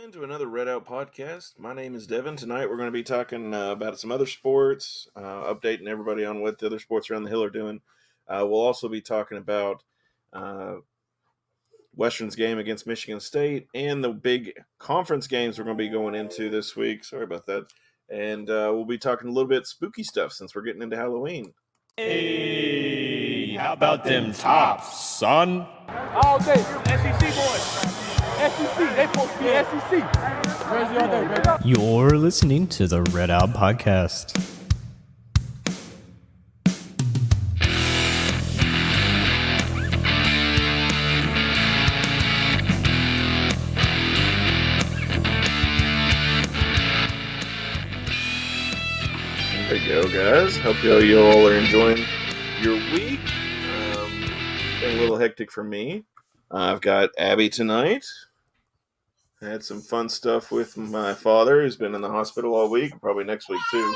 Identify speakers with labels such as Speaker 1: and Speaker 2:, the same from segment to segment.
Speaker 1: into another Red Out podcast. My name is Devin. Tonight we're going to be talking about some other sports, updating everybody on what the other sports around the hill are doing. We'll also be talking about Western's game against Michigan State and the big conference games we're going to be going into this week. Sorry about that. And we'll be talking a little bit spooky stuff since we're getting into Halloween.
Speaker 2: Hey, how about them tops, son?
Speaker 3: All day, SEC boys. SEC, they supposed to be SEC. Jersey all day, baby.
Speaker 4: You're listening to the Red Out Podcast.
Speaker 1: There you go, guys. Hope you all are enjoying your week. Been a little hectic for me. I've got Abby tonight. I had some fun stuff with my father, who's been in the hospital all week, probably next week too.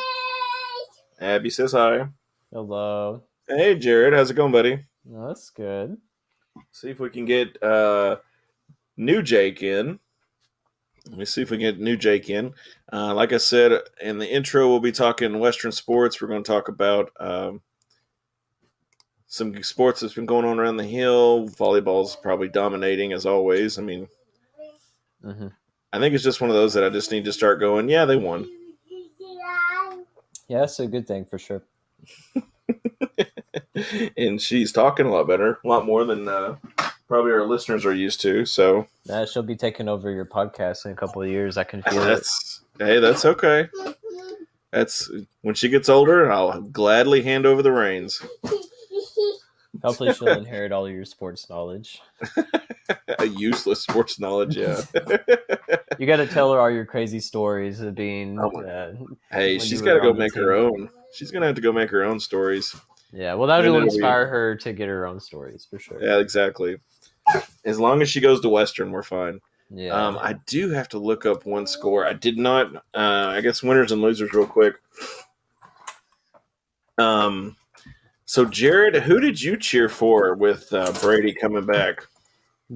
Speaker 1: Abby says hi.
Speaker 5: Hello.
Speaker 1: Hey, Jared. How's it going, buddy?
Speaker 5: No, that's good.
Speaker 1: See if we can get new Jake in. Let me see if we can get new Jake in. Like I said in the intro, we'll be talking Western sports. We're going to talk about some sports that's been going on around the hill. Volleyball's probably dominating as always. I mean, I think it's just one of those that I just need to start going, yeah, they won.
Speaker 5: Yeah, that's a good thing for sure.
Speaker 1: And she's talking a lot better, a lot more than probably our listeners are used to. So
Speaker 5: She'll be taking over your podcast in a couple of years. I can feel it.
Speaker 1: Hey, that's okay. That's when she gets older, I'll gladly hand over the reins.
Speaker 5: Hopefully she'll inherit all your sports knowledge.
Speaker 1: A useless sports knowledge, yeah.
Speaker 5: You got to tell her all your crazy stories of being...
Speaker 1: hey, she's got to go make her own. She's going to have to go make her own stories.
Speaker 5: Yeah, well, that will inspire her to get her own stories, for sure.
Speaker 1: Yeah, exactly. As long as she goes to Western, we're fine.
Speaker 5: Yeah.
Speaker 1: I do have to look up one score. I did not. I guess winners and losers real quick. So, Jared, who did you cheer for with Brady coming back?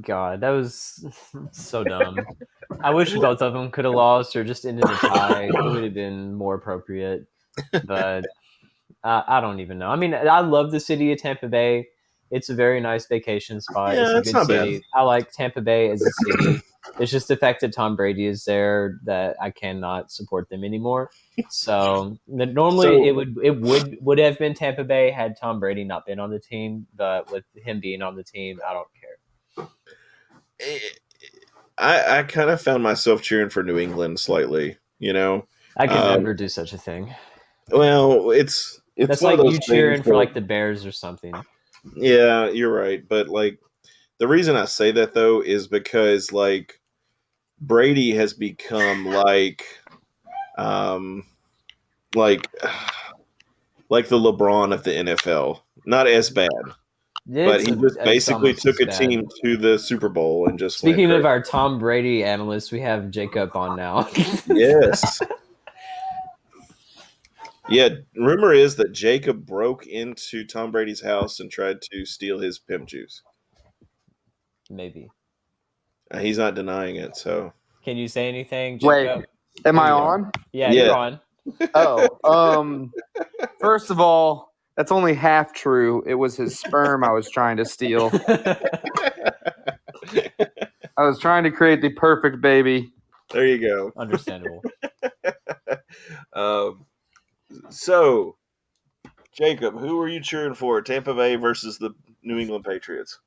Speaker 5: God, that was so dumb. I wish both of them could have lost or just ended a tie. It would have been more appropriate. But I don't even know. I mean, I love the city of Tampa Bay. It's a very nice vacation spot.
Speaker 1: Yeah,
Speaker 5: it's a good city. Bad. I like Tampa Bay as a city. It's just the fact that Tom Brady is there that I cannot support them anymore. So normally it would have been Tampa Bay had Tom Brady not been on the team. But with him being on the team, I don't care.
Speaker 1: I kind of found myself cheering for New England slightly. You know,
Speaker 5: I could never do such a thing.
Speaker 1: Well, it's
Speaker 5: that's like you cheering for like the Bears or something.
Speaker 1: Yeah, you're right. But like the reason I say that though is because like Brady has become like the LeBron of the NFL. Not as bad. But he just basically took a team to the Super Bowl and just
Speaker 5: Speaking of our Tom Brady analyst, we have Jacob on now.
Speaker 1: Yes. Yeah, rumor is that Jacob broke into Tom Brady's house and tried to steal his pimp juice.
Speaker 5: Maybe.
Speaker 1: He's not denying it, so.
Speaker 5: Can you say anything, Jacob?
Speaker 6: Wait, am I on?
Speaker 5: Yeah, you're on.
Speaker 6: First of all, that's only half true. It was his sperm I was trying to steal. I was trying to create the perfect baby.
Speaker 1: There you go.
Speaker 5: Understandable.
Speaker 1: So, Jacob, who were you cheering for? Tampa Bay versus the New England Patriots?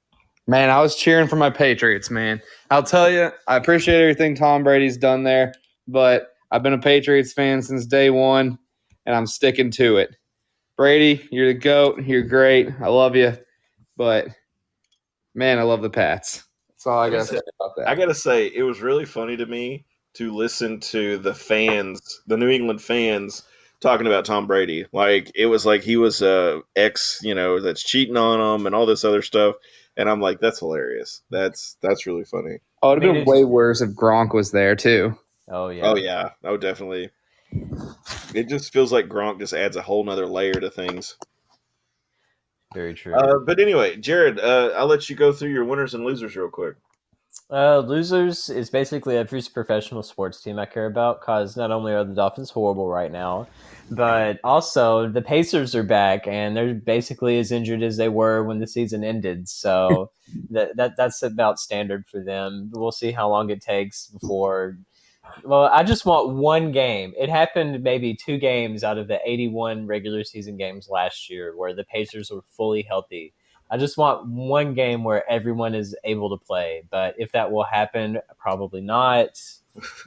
Speaker 6: Man, I was cheering for my Patriots, man. I'll tell you, I appreciate everything Tom Brady's done there, but I've been a Patriots fan since day one, and I'm sticking to it. Brady, you're the GOAT. You're great. I love you. But, man, I love the Pats. That's all I got to say about that.
Speaker 1: I got to say, it was really funny to me to listen to the fans, the New England fans, talking about Tom Brady. Like, it was like he was a ex, that's cheating on him and all this other stuff. And I'm like, that's hilarious. That's really funny.
Speaker 6: Oh, it would have been way worse if Gronk was there, too.
Speaker 5: Oh, yeah.
Speaker 1: Oh, yeah. Oh, definitely. It just feels like Gronk just adds a whole nother layer to things.
Speaker 5: Very true.
Speaker 1: But anyway, Jared, I'll let you go through your winners and losers real quick.
Speaker 5: Losers is basically every professional sports team I care about because not only are the Dolphins horrible right now, but also the Pacers are back and they're basically as injured as they were when the season ended. So that's about standard for them. We'll see how long it takes before. Well, I just want one game. It happened maybe 2 games out of the 81 regular season games last year where the Pacers were fully healthy. I just want one game where everyone is able to play. But if that will happen, probably not.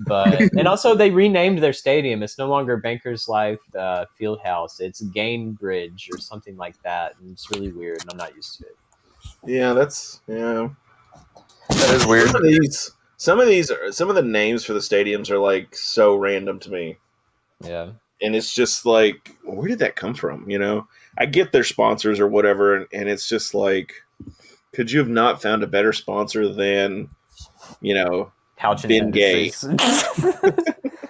Speaker 5: But and also they renamed their stadium. It's no longer Bankers Life Fieldhouse. It's Gainbridge or something like that. And it's really weird, and I'm not used to it.
Speaker 1: Yeah, that
Speaker 6: is weird.
Speaker 1: Some of the names for the stadiums are like so random to me.
Speaker 5: Yeah.
Speaker 1: And it's just like, where did that come from? I get their sponsors or whatever, and it's just like, could you have not found a better sponsor than,
Speaker 5: Pouch
Speaker 1: Ben Gay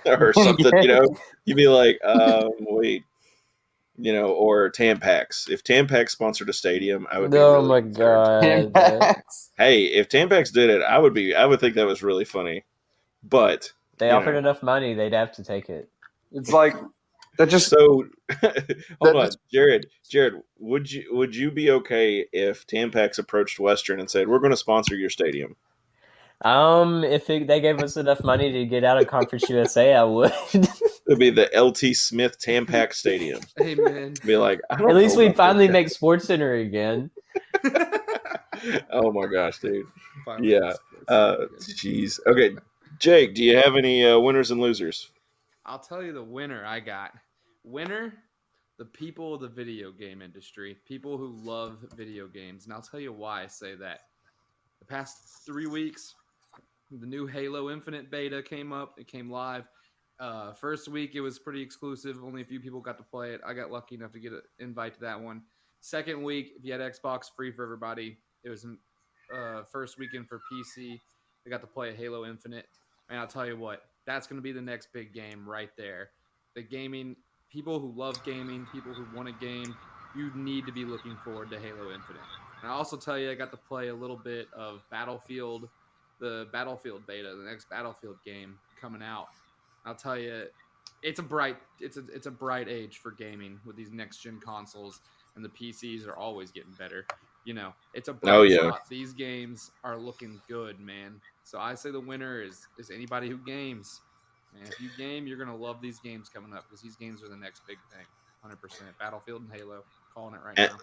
Speaker 1: or something? You'd be like, wait, or Tampax. If Tampax sponsored a stadium, I would be.
Speaker 5: Oh
Speaker 1: really
Speaker 5: my
Speaker 1: concerned.
Speaker 5: god!
Speaker 1: Hey, if Tampax did it, I would think that was really funny. But
Speaker 5: They offered enough money; they'd have to take it.
Speaker 6: It's like that just
Speaker 1: so. Hold on, Jared. Jared, would you be okay if Tampax approached Western and said, "We're going to sponsor your stadium"?
Speaker 5: If they gave us enough money to get out of Conference USA, I would.
Speaker 1: It'd be the LT Smith Tampax Stadium.
Speaker 6: Hey man,
Speaker 1: be like,
Speaker 5: at least we'd finally make Sports Center again.
Speaker 1: Oh my gosh, dude! Yeah. Jeez. Okay, Jake, do you have any winners and losers?
Speaker 6: I'll tell you the winner I got. Winner, the people of the video game industry, people who love video games. And I'll tell you why I say that. The past 3 weeks, the new Halo Infinite beta came up. It came live. First week, it was pretty exclusive. Only a few people got to play it. I got lucky enough to get an invite to that one. Second week, if you had Xbox, free for everybody. It was first weekend for PC. They got to play Halo Infinite. And I'll tell you what, that's going to be the next big game right there. The gaming, people who love gaming, people who want to game, you need to be looking forward to Halo Infinite. And I'll also tell you, I got to play a little bit of Battlefield, the Battlefield beta, the next Battlefield game coming out. I'll tell you, it's a bright age for gaming with these next gen consoles, and the PCs are always getting better. It's a bright spot. These games are looking good, man. So I say the winner is anybody who games. Man, if you game, you're gonna love these games coming up because these games are the next big thing. 100%. Battlefield and Halo, calling it right now.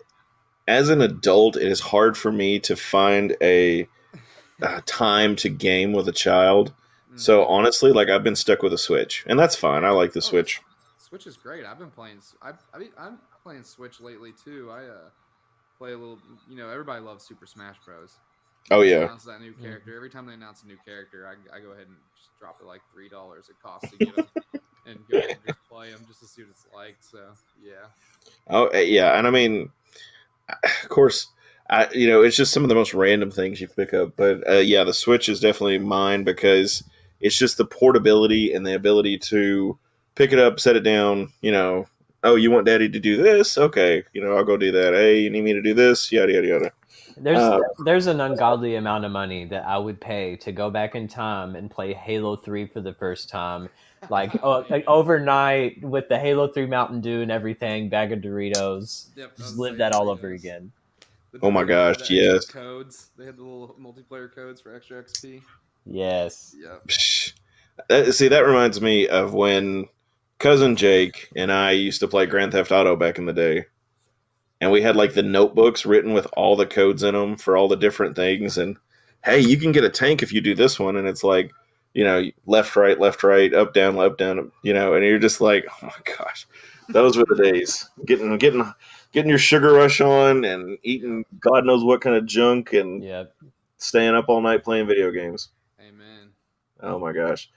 Speaker 1: As an adult, it is hard for me to find a time to game with a child. Mm-hmm. So honestly, I've been stuck with a Switch, and that's fine. I like the Switch.
Speaker 6: Switch is great. I've been playing. I'm playing Switch lately too. I play a little. Everybody loves Super Smash Bros.
Speaker 1: Oh yeah.
Speaker 6: Announce that new character. Every time they announce a new character, I go ahead and just drop it like $3 it costs to get them, and go ahead and just play them just to see what it's like. So yeah.
Speaker 1: Oh yeah, and I mean, of course, it's just some of the most random things you pick up. But yeah, the Switch is definitely mine because it's just the portability and the ability to pick it up, set it down. Oh, you want Daddy to do this? Okay, I'll go do that. Hey, you need me to do this? Yada yada yada.
Speaker 5: There's an ungodly amount of money that I would pay to go back in time and play Halo 3 for the first time. Like overnight with the Halo 3 Mountain Dew and everything, bag of Doritos.
Speaker 6: Yep,
Speaker 5: just live that all over again.
Speaker 1: Oh my gosh, yes.
Speaker 6: Codes. They had the little multiplayer codes for extra XP.
Speaker 5: Yes.
Speaker 6: Yep.
Speaker 1: See, that reminds me of when cousin Jake and I used to play Grand Theft Auto back in the day. And we had the notebooks written with all the codes in them for all the different things. And hey, you can get a tank if you do this one. And it's left, right, up, down, and you're just like, oh my gosh, those were the days. Getting your sugar rush on and eating God knows what kind of junk and staying up all night playing video games.
Speaker 6: Amen.
Speaker 1: Oh my gosh.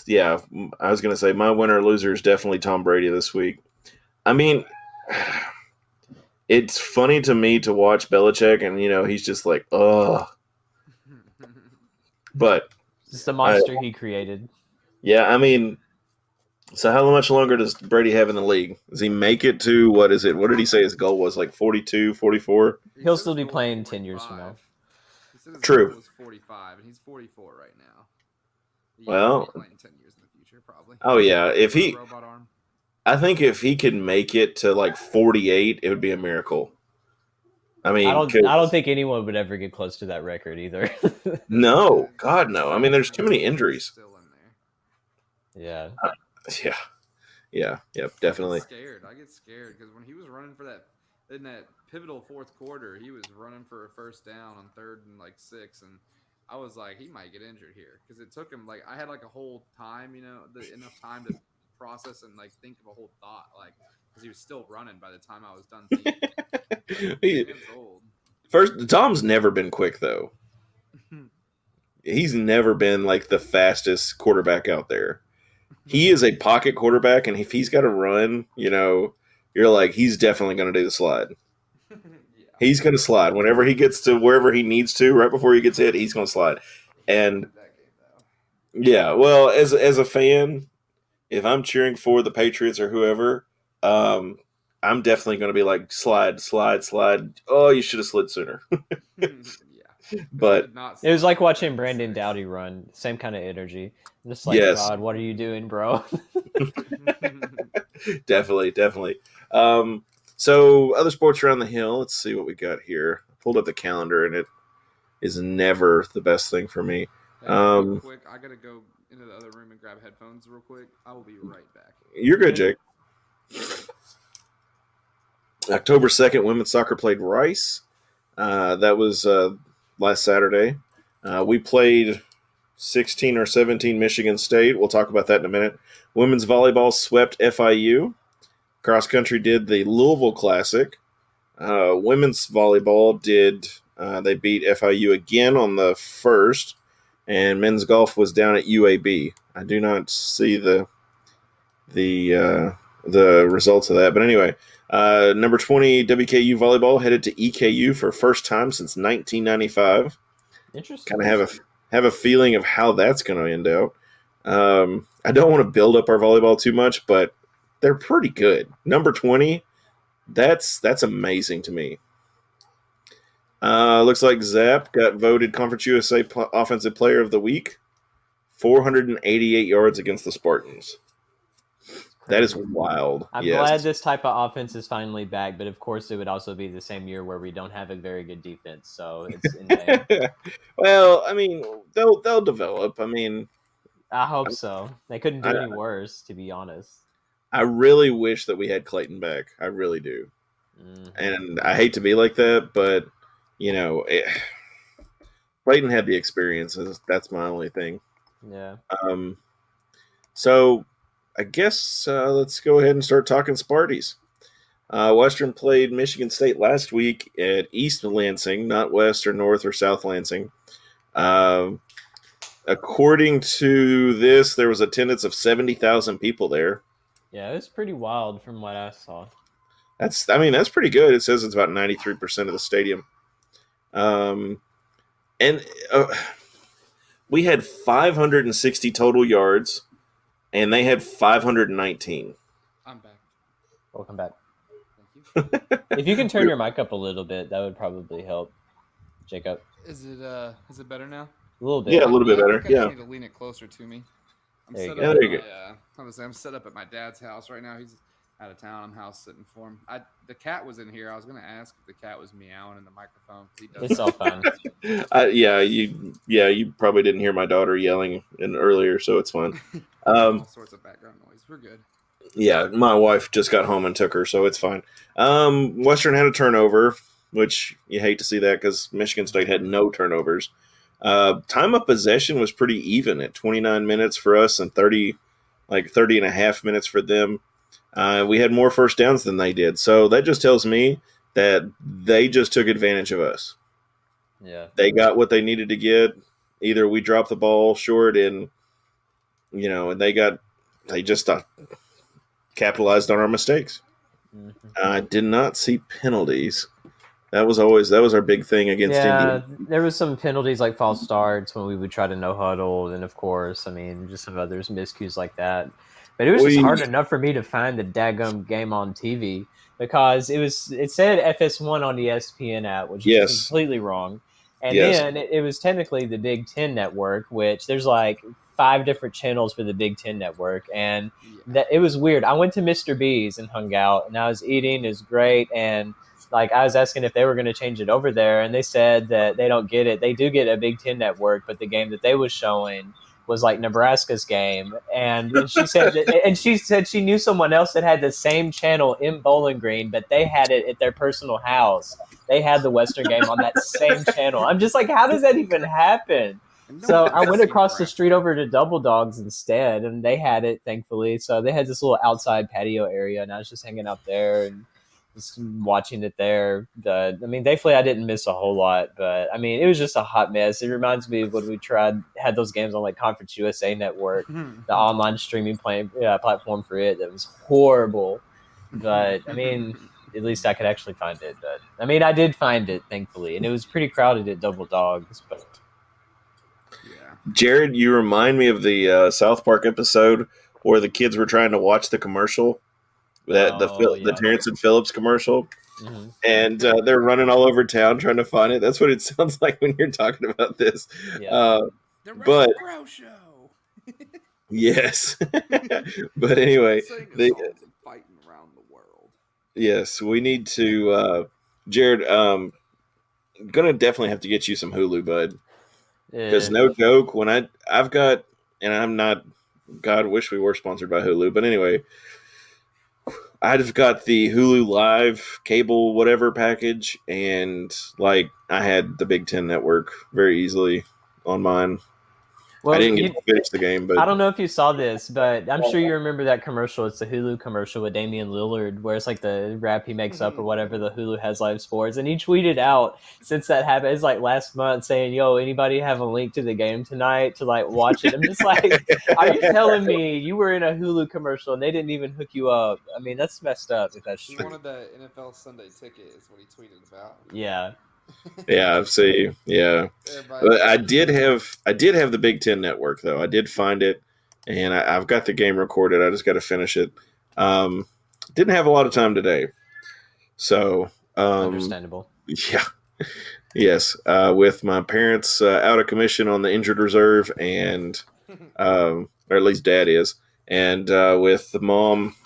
Speaker 1: Yeah, I was going to say my winner or loser is definitely Tom Brady this week. I mean, it's funny to me to watch Belichick and, he's just like, ugh. But
Speaker 5: it's the monster he created.
Speaker 1: Yeah, I mean, So how much longer does Brady have in the league? Does he make it to, what is it? What did he say his goal was? Like 42, 44?
Speaker 5: He'll still be playing 10 years from now.
Speaker 6: He said his
Speaker 1: True.
Speaker 6: goal was 45, and he's 44 right now.
Speaker 1: Well-
Speaker 6: he'll be playing 10 years in the future, probably.
Speaker 1: Oh, yeah. If he,
Speaker 6: Robot arm.
Speaker 1: I think if he could make it to like 48, it would be a miracle. I mean,
Speaker 5: I don't think anyone would ever get close to that record either.
Speaker 1: No, God, no. I mean, there's too many injuries.
Speaker 6: Still in there.
Speaker 5: Yeah.
Speaker 1: Yeah, definitely.
Speaker 6: I get scared because when he was running for that in that pivotal fourth quarter, he was running for a first down on 3rd and like 6, and I was like, he might get injured here because it took him like I had like a whole time, enough time to process and like think of a whole thought, like because he was still running by the time I was done thinking. Man's old.
Speaker 1: First, Tom's never been quick though. He's never been like the fastest quarterback out there. He is a pocket quarterback, and if he's got to run, you're like, he's definitely going to do the slide.
Speaker 6: Yeah.
Speaker 1: He's going to slide whenever he gets to wherever he needs to. Right before he gets hit, he's going to slide. And
Speaker 6: That game, though.
Speaker 1: yeah, well, as a fan, if I'm cheering for the Patriots or whoever, I'm definitely going to be like, slide. Oh, you should have slid sooner.
Speaker 6: Yeah.
Speaker 1: But
Speaker 5: It was like watching Brandon Doughty run. Same kind of energy. Just like,
Speaker 1: Yes.
Speaker 5: God, what are you doing, bro?
Speaker 1: definitely. So other sports around the hill. Let's see what we got here. I pulled up the calendar, and it is never the best thing for me.
Speaker 6: Hey, real quick, I gotta go into the other room and grab headphones real quick. I will be right back.
Speaker 1: You're good, Jake. October 2nd, women's soccer played Rice. That was last Saturday. We played 16 or 17 Michigan State. We'll talk about that in a minute. Women's volleyball swept FIU. Cross country did the Louisville Classic. Women's volleyball they beat FIU again on the 1st. And men's golf was down at UAB. I do not see the results of that. But anyway, number 20 WKU volleyball headed to EKU for first time since 1995.
Speaker 5: Interesting.
Speaker 1: Kind of have a feeling of how that's going to end out. I don't want to build up our volleyball too much, but they're pretty good. Number 20, that's amazing to me. Looks like Zapp got voted Conference USA Offensive Player of the Week. 488 yards against the Spartans. That is wild.
Speaker 5: I'm
Speaker 1: Yes.
Speaker 5: glad this type of offense is finally back, but of course it would also be the same year where we don't have a very good defense, so it's in vain.
Speaker 1: Well, I mean, they'll develop. I mean,
Speaker 5: I hope so. They couldn't do any worse, to be honest.
Speaker 1: I really wish that we had Clayton back. I really do. And I hate to be like that, but, Clayton had the experience. That's my only thing.
Speaker 5: Yeah.
Speaker 1: So I guess let's go ahead and start talking Sparties. Western played Michigan State last week at East Lansing, not West or North or South Lansing. According to this, there was attendance of 70,000 people there.
Speaker 5: Yeah, it was pretty wild from what I saw.
Speaker 1: That's pretty good. It says it's about 93% of the stadium. And we had 560 total yards, and they had 519.
Speaker 6: I'm back.
Speaker 5: Welcome back.
Speaker 6: Thank you.
Speaker 5: If you can turn your mic up a little bit, that would probably help, Jacob.
Speaker 6: Is it better now?
Speaker 5: A little bit.
Speaker 1: Yeah, a little bit better.
Speaker 6: I think I
Speaker 1: Yeah.
Speaker 6: just need to lean it closer to me.
Speaker 5: There you
Speaker 6: set
Speaker 5: go.
Speaker 6: up
Speaker 1: There you
Speaker 6: at my, I'm set up at my dad's house right now. He's out of town. I'm house sitting for him. The cat was in here. I was gonna ask if the cat was meowing in the microphone. He does.
Speaker 5: It's all fine.
Speaker 1: You probably didn't hear my daughter yelling earlier, so it's fine.
Speaker 6: All sorts of background noise. We're good.
Speaker 1: Yeah, my wife just got home and took her, so it's fine. Western had a turnover, which you hate to see that because Michigan State had no turnovers. Time of possession was pretty even at 29 minutes for us and 30 and a half minutes for them. We had more first downs than they did. So that just tells me that they just took advantage of us.
Speaker 5: Yeah.
Speaker 1: They got what they needed to get. Either we dropped the ball short and they just capitalized on our mistakes.
Speaker 5: Mm-hmm.
Speaker 1: I did not see penalties. That was our big thing against India.
Speaker 5: There was some penalties like false starts when we would try to no huddle, and of course, just some others miscues like that. But it was just hard enough for me to find the daggum game on TV because it said FS1 on the ESPN app, which is completely wrong. And then it was technically the Big Ten network, which there's like 5 different channels for the Big Ten network. And that it was weird. I went to Mr. B's and hung out, and I was eating. It was great. And like I was asking if they were going to change it over there, and they said that they don't get it. They do get a Big Ten network, but the game that they was showing was like Nebraska's game, and she said she knew someone else that had the same channel in Bowling Green, but they had it at their personal house. They had the Western game on that same channel. I'm just like, how does that even happen? So I went across the street over to Double Dogs instead, and they had it, thankfully. So they had this little outside patio area, and I was just hanging out there and just watching it there. I mean, thankfully I didn't miss a whole lot, but I mean, it was just a hot mess. It reminds me of when we had those games on like Conference USA Network, the online streaming platform for it. That was horrible, but I mean, at least I could actually find it. But I mean, I did find it, thankfully, and it was pretty crowded at Double Dogs. But
Speaker 1: Jared, you remind me of the South Park episode where the kids were trying to watch the commercial. The Terrence and Phillips commercial, and they're running all over town trying to find it. That's what it sounds like when you're talking about this.
Speaker 7: The Russell Crowe show.
Speaker 1: Yes, but anyway,
Speaker 7: fighting around the world.
Speaker 1: Yes, we need to. Jared, gonna definitely have to get you some Hulu, bud. Because no joke, when I've got, and I'm not. God, wish we were sponsored by Hulu, but anyway. I've got the Hulu Live cable whatever package, and like I had the Big Ten network very easily on mine. Well, I didn't get to finish the game, but
Speaker 5: I don't know if you saw this, but I'm sure you remember that commercial. It's the Hulu commercial with Damian Lillard, where it's like the rap he makes up or whatever. The Hulu has live sports, and he tweeted out since that happened. It's like last month saying, "Yo, anybody have a link to the game tonight to like watch it?" I'm just like, are you telling me you were in a Hulu commercial and they didn't even hook you up? I mean, that's messed up. If that's true.
Speaker 6: He wanted the NFL Sunday ticket, is what he tweeted about.
Speaker 5: Yeah.
Speaker 1: Yeah, see, yeah. But I did have the Big Ten network though. I did find it, and I've got the game recorded. I just got to finish it. Didn't have a lot of time today, so
Speaker 5: understandable.
Speaker 1: Yeah, yes. With my parents out of commission on the injured reserve, and or at least Dad is, and with the mom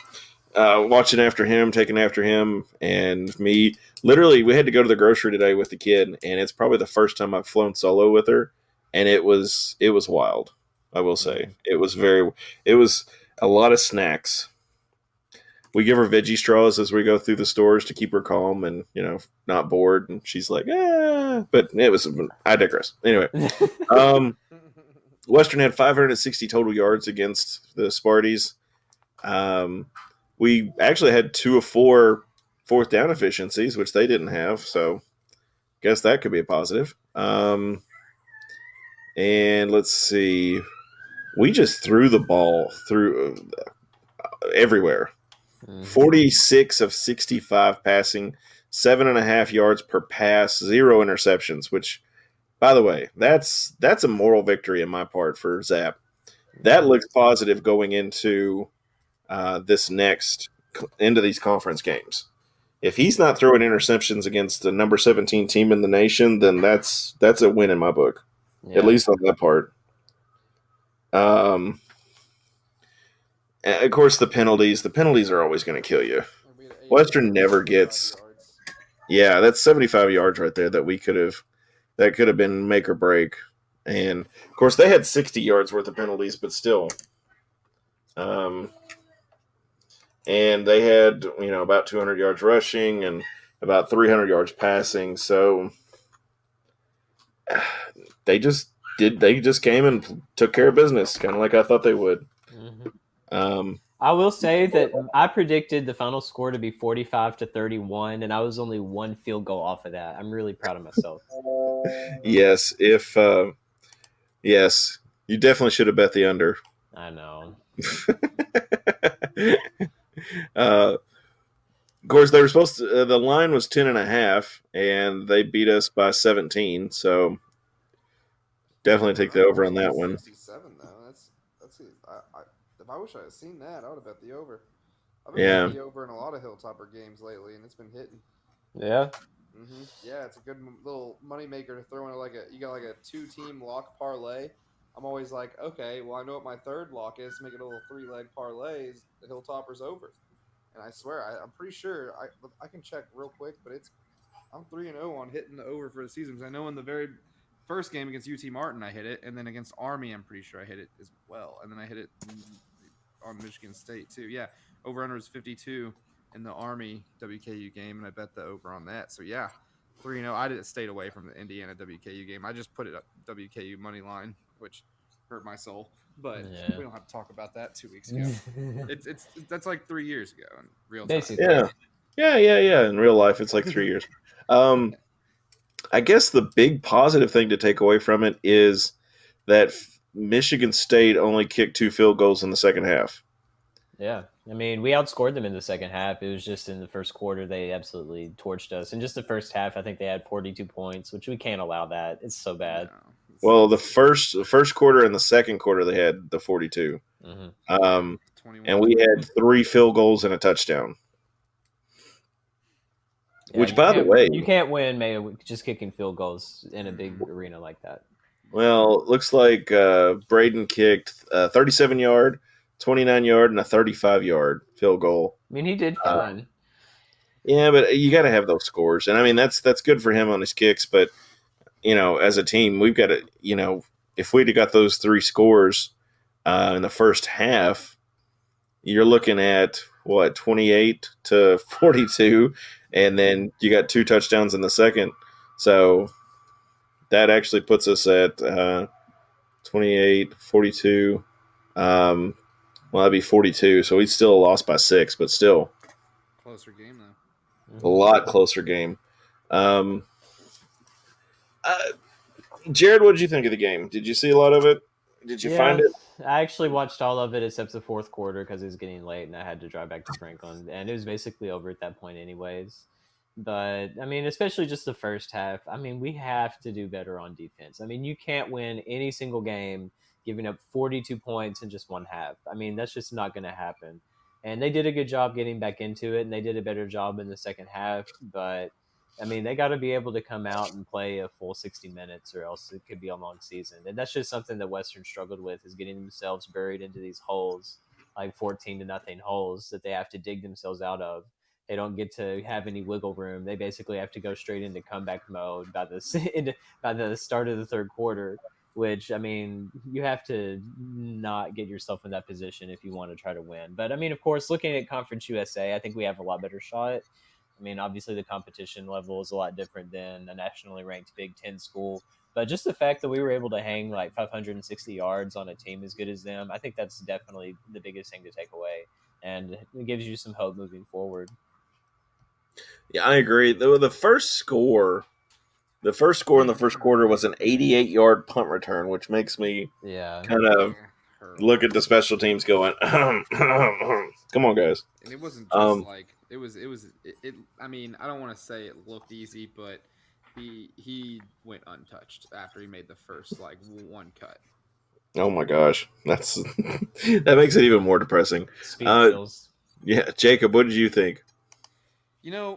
Speaker 1: watching after him, taking after him, and me. Literally, we had to go to the grocery today with the kid, and it's probably the first time I've flown solo with her, and it was wild. I will say it was a lot of snacks. We give her veggie straws as we go through the stores to keep her calm and not bored. And she's like, but it was. I digress. Anyway, Western had 560 total yards against the Sparties. We actually had 2 of 4. Fourth down efficiencies, which they didn't have, so guess that could be a positive. And let's see, we just threw the ball through everywhere. 46 of 65 passing, 7.5 yards per pass, 0 interceptions. Which, by the way, that's a moral victory in my part for Zap. That looks positive going into into these conference games. If he's not throwing interceptions against the number 17 team in the nation, then that's a win in my book, at least on that part. Of course, the penalties are always going to kill you. Western never gets. Yeah, that's 75 yards right there that could have been make or break. And of course, they had 60 yards worth of penalties, but still. And they had, about 200 yards rushing and about 300 yards passing. So they just came and took care of business, kind of like I thought they would.
Speaker 5: I will say that I predicted the final score to be 45-31, and I was only 1 field goal off of that. I'm really proud of myself.
Speaker 1: Yes, yes, you definitely should have bet the under.
Speaker 5: I know.
Speaker 1: Of course, they were supposed to. The line was 10.5, and they beat us by 17. So definitely take the over on that one.
Speaker 7: 67 though. That's the
Speaker 6: I wish I had seen that. I would have bet the over. I've been
Speaker 1: Yeah.
Speaker 6: betting the over in a lot of Hilltopper games lately, and it's been hitting.
Speaker 5: Yeah.
Speaker 6: Yeah, it's a good little money maker to throw in you got like a 2-team lock parlay. I'm always like, okay, well I know what my third lock is. Make it a little 3-leg parlay. Is the Hilltoppers over? And I swear, I'm pretty sure I can check real quick, but I'm 3-0 on hitting the over for the season. Because I know in the very first game against UT Martin I hit it, and then against Army I'm pretty sure I hit it as well, and then I hit it on Michigan State too. Yeah, over under was 52 in the Army WKU game, and I bet the over on that. So yeah, 3-0. I stayed away from the Indiana WKU game. I just put it up WKU money line, which hurt my soul. But
Speaker 5: Yeah.
Speaker 6: we don't have to talk about that 2 weeks ago. it's that's like 3 years ago in real time.
Speaker 5: Basically.
Speaker 1: Yeah. In real life, it's like 3 years. I guess the big positive thing to take away from it is that Michigan State only kicked 2 field goals in the second half.
Speaker 5: Yeah. I mean, we outscored them in the second half. It was just in the first quarter they absolutely torched us. In just the first half, I think they had 42 points, which we can't allow that. It's so bad.
Speaker 6: No,
Speaker 1: Well, the first quarter and the second quarter they had the 42.
Speaker 5: Mm-hmm.
Speaker 1: And we had 3 field goals and a touchdown.
Speaker 5: Yeah,
Speaker 1: Which, by the way,
Speaker 5: you can't win Mayo just kicking field goals in a big arena like that.
Speaker 1: Well, it looks like Braden kicked a 37-yard, 29-yard, and a 35-yard field goal.
Speaker 5: I mean, he did fine.
Speaker 1: Yeah, but you got to have those scores, and I mean that's good for him on his kicks. But as a team, we've got to, if we'd have got those 3 scores in the first half, you're looking at 28-42, and then you got 2 touchdowns in the second. So that actually puts us at 28, 42. Well, that'd be 42. So we still lost by 6, but still
Speaker 6: closer game though.
Speaker 1: A lot closer game. Jared, what did you think of the game? Did you see a lot of it? Did you find it?
Speaker 5: I actually watched all of it except the fourth quarter because it was getting late and I had to drive back to Franklin. And it was basically over at that point anyways. But, I mean, especially just the first half, I mean, we have to do better on defense. I mean, you can't win any single game giving up 42 points in just one half. I mean, that's just not going to happen. And they did a good job getting back into it, and they did a better job in the second half. But, I mean, they got to be able to come out and play a full 60 minutes or else it could be a long season. And that's just something that Western struggled with, is getting themselves buried into these holes, like 14-0 holes that they have to dig themselves out of. They don't get to have any wiggle room. They basically have to go straight into comeback mode by the start of the third quarter, which, I mean, you have to not get yourself in that position if you want to try to win. But, I mean, of course, looking at Conference USA, I think we have a lot better shot. I mean, obviously the competition level is a lot different than a nationally ranked Big Ten school. But just the fact that we were able to hang like 560 yards on a team as good as them, I think that's definitely the biggest thing to take away. And it gives you some hope moving forward.
Speaker 1: Yeah, I agree. The first score in the first quarter was an 88-yard punt return, which makes me kind of look at the special teams going, come on, guys.
Speaker 6: And it wasn't just I mean, I don't want to say it looked easy, but he went untouched after he made the first one cut.
Speaker 1: Oh my gosh, that's that makes it even more depressing. Yeah, Jacob, what did you think?
Speaker 6: I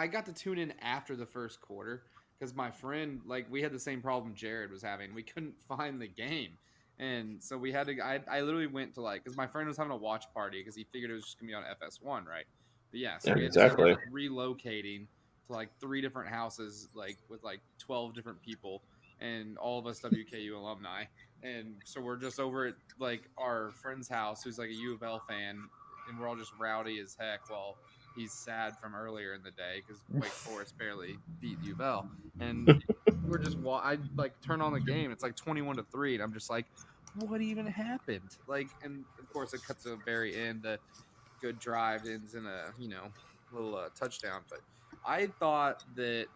Speaker 6: got to tune in after the first quarter because my friend, we had the same problem Jared was having. We couldn't find the game. And so we had to, I literally went to because my friend was having a watch party because he figured it was just going to be on FS1, right? But yeah, so we ended up relocating to 3 different houses, with 12 different people and all of us WKU alumni. And so we're just over at our friend's house who's a U of L fan, and we're all just rowdy as heck while he's sad from earlier in the day because Wake Forest barely beat U of L. And we're just I turn on the game, it's 21-3, and I'm just what even happened? And of course it cuts to the very end. The good drive ends in a little touchdown. But I thought that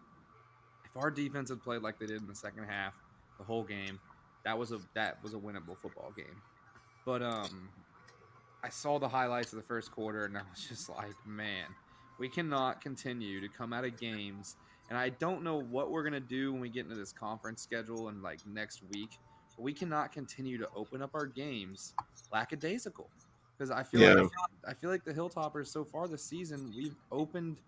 Speaker 6: if our defense had played like they did in the second half, the whole game, that was a winnable football game. But I saw the highlights of the first quarter, and I was just man, we cannot continue to come out of games. And I don't know what we're going to do when we get into this conference schedule and next week, we cannot continue to open up our games lackadaisical. Because I feel like the Hilltoppers so far this season, we've opened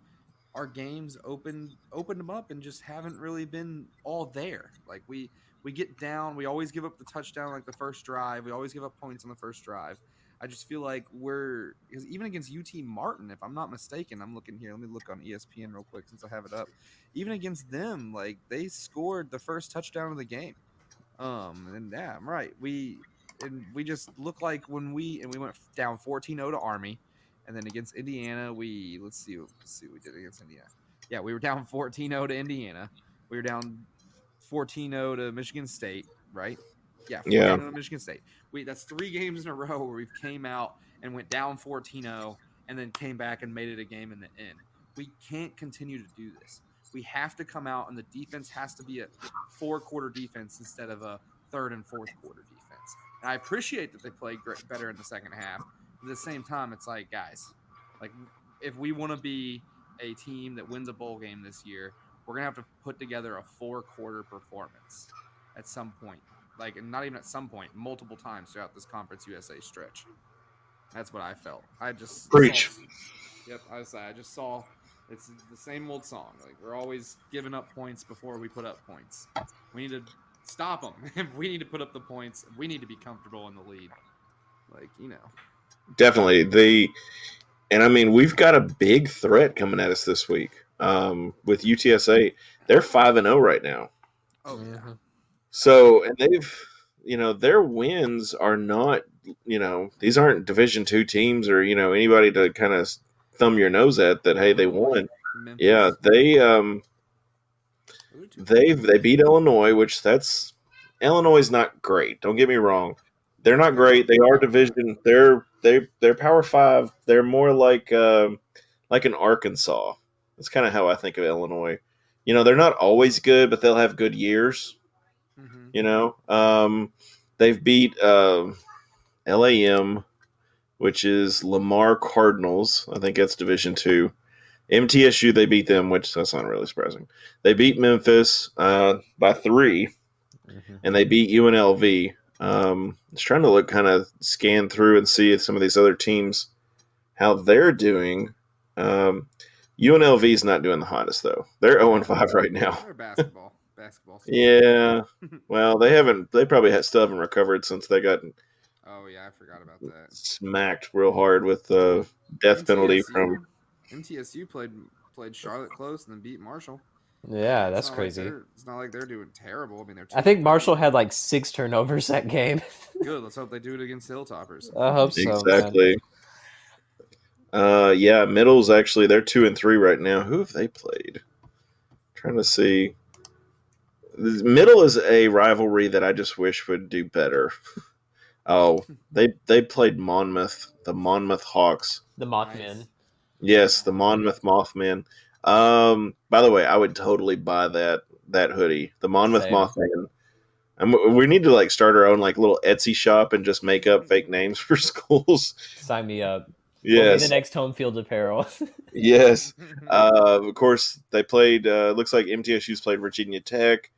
Speaker 6: our games, opened them up, and just haven't really been all there. Like we get down, we always give up the touchdown like the first drive. We always give up points on the first drive. I just feel like because even against UT Martin, if I'm not mistaken, I'm looking here. Let me look on ESPN real quick since I have it up. Even against them, like they scored the first touchdown of the game. And yeah, I'm right. We just look like when we went down 14-0 to Army, and then against Indiana, let's see what we did against Indiana. Yeah, we were down 14-0 to Indiana. We were down 14-0 to Michigan State, right? Yeah, 14-0 to Michigan State. That's 3 games in a row where we've came out and went down 14-0 and then came back and made it a game in the end. We can't continue to do this. We have to come out, and the defense has to be a 4-quarter defense instead of a 3rd and 4th quarter defense. And I appreciate that they played better in the second half. But at the same time, it's like, guys, like if we want to be a team that wins a bowl game this year, we're going to have to put together a 4-quarter performance at some point. Like, and not even at some point, multiple times throughout this Conference USA stretch. That's what I felt. I just
Speaker 1: preach.
Speaker 6: I just saw it's the same old song. Like, we're always giving up points before we put up points. We need to stop them. If we need to put up the points, we need to be comfortable in the lead. Like,
Speaker 1: Definitely. And I mean, we've got a big threat coming at us this week with UTSA. They're 5-0 right now.
Speaker 6: Oh, yeah.
Speaker 1: So, and they've, their wins are not, these aren't Division II teams or, anybody to kind of thumb your nose at that, hey, they won.
Speaker 6: Memphis.
Speaker 1: Yeah, they beat Illinois, which Illinois is not great. Don't get me wrong. They're not great. They are division. They're Power 5. They're more like an Arkansas. That's kind of how I think of Illinois. They're not always good, but they'll have good years.
Speaker 6: Mm-hmm.
Speaker 1: They've beat LAM, which is Lamar Cardinals. I think that's Division II. MTSU, they beat them, which that's not really surprising. They beat Memphis by 3, and they beat UNLV. Just trying to scan through and see if some of these other teams, how they're doing. UNLV is not doing the hottest, though. They're 0-5 right now.
Speaker 6: They're basketball.
Speaker 1: Yeah. Well, they probably still haven't recovered since they got
Speaker 6: Oh, yeah, I forgot about that.
Speaker 1: smacked real hard with the death penalty from
Speaker 6: MTSU played Charlotte close and then beat Marshall.
Speaker 5: Yeah, that's crazy.
Speaker 6: It's not like they're doing terrible. I mean,
Speaker 5: I think Marshall had like 6 turnovers that game.
Speaker 6: Good. Let's hope they do it against the Hilltoppers.
Speaker 5: I hope so.
Speaker 1: Exactly. Yeah, Middle's actually they're 2-3 right now. Who have they played? Trying to see. Middle is a rivalry that I just wish would do better. Oh, they played Monmouth, the Monmouth Hawks.
Speaker 5: The Mothman.
Speaker 6: Nice.
Speaker 1: Yes, the Monmouth Mothman. By the way, I would totally buy that hoodie. The Monmouth
Speaker 5: Same.
Speaker 1: Mothman. We need to start our own little Etsy shop and just make up fake names for schools.
Speaker 5: Sign me up.
Speaker 1: Yes.
Speaker 5: We'll be the next home field apparel.
Speaker 1: Yes. Of course, they played. Looks like MTSU's played Virginia Tech,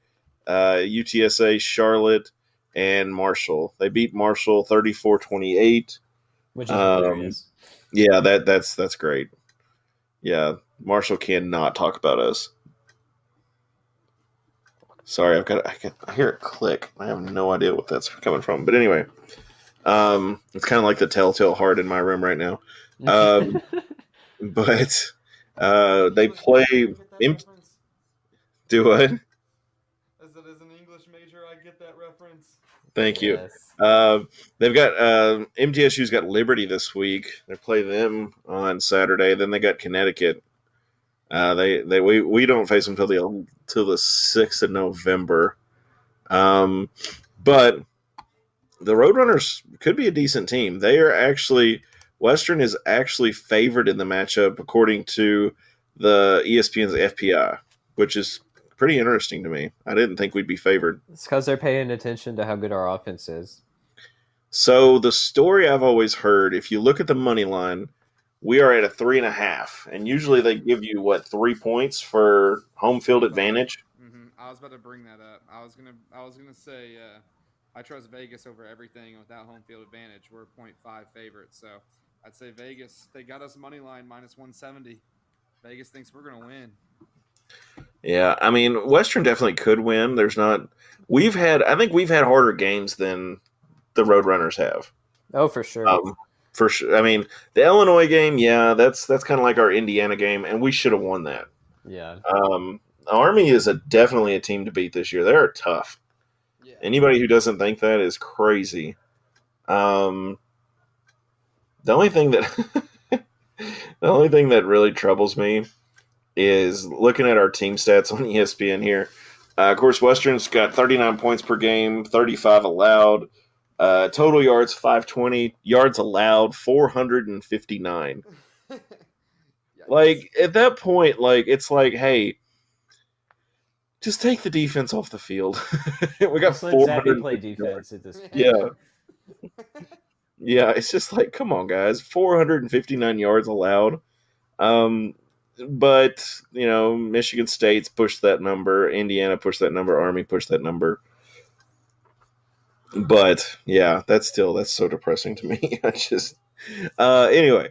Speaker 1: UTSA, Charlotte, and Marshall. They beat Marshall 34-28.
Speaker 5: Which is hilarious.
Speaker 1: Yeah, that's great. Yeah, Marshall cannot talk about us. Sorry, I hear it click. I have no idea what that's coming from. But anyway, it's kind of like the telltale heart in my room right now. But they play. Do what?
Speaker 6: As an English major, I get that reference.
Speaker 1: Thank you.
Speaker 5: Yes.
Speaker 1: They've got MTSU's got Liberty this week. They play them on Saturday. Then they got Connecticut. We don't face them till the 6th of November. But the Roadrunners could be a decent team. They are actually Western is actually favored in the matchup according to the ESPN's FPI, which is pretty interesting to me. I didn't think we'd be favored.
Speaker 5: It's because they're paying attention to how good our offense is.
Speaker 1: So the story I've always heard, if you look at the money line, we are at a 3.5, and usually they give you 3 points for home field advantage.
Speaker 6: Mm-hmm. I was about to bring that up. I was gonna say I trust Vegas over everything without home field advantage. We're 0.5 favorites, so I'd say Vegas. They got us money line minus 170. Vegas thinks we're gonna win.
Speaker 1: Yeah, I mean, Western definitely could win. There's not. I think we've had harder games than the Roadrunners have.
Speaker 5: Oh, for sure.
Speaker 1: For sure. I mean, the Illinois game, yeah, that's kind of like our Indiana game, and we should have won that.
Speaker 5: Yeah.
Speaker 1: Army is definitely a team to beat this year. They're tough.
Speaker 6: Yeah.
Speaker 1: Anybody who doesn't think that is crazy. The only thing that really troubles me is looking at our team stats on ESPN here. Of course, Western's got 39 points per game, 35 allowed. Total yards 520, yards allowed 459. Like at that point, like it's like, hey, just take the defense off the field. We got 400.
Speaker 5: Play defense at this point.
Speaker 1: Yeah. Yeah, it's just like, come on, guys, 459 yards allowed. But Michigan State's pushed that number, Indiana pushed that number, Army pushed that number. But yeah, that's so depressing to me. I just anyway,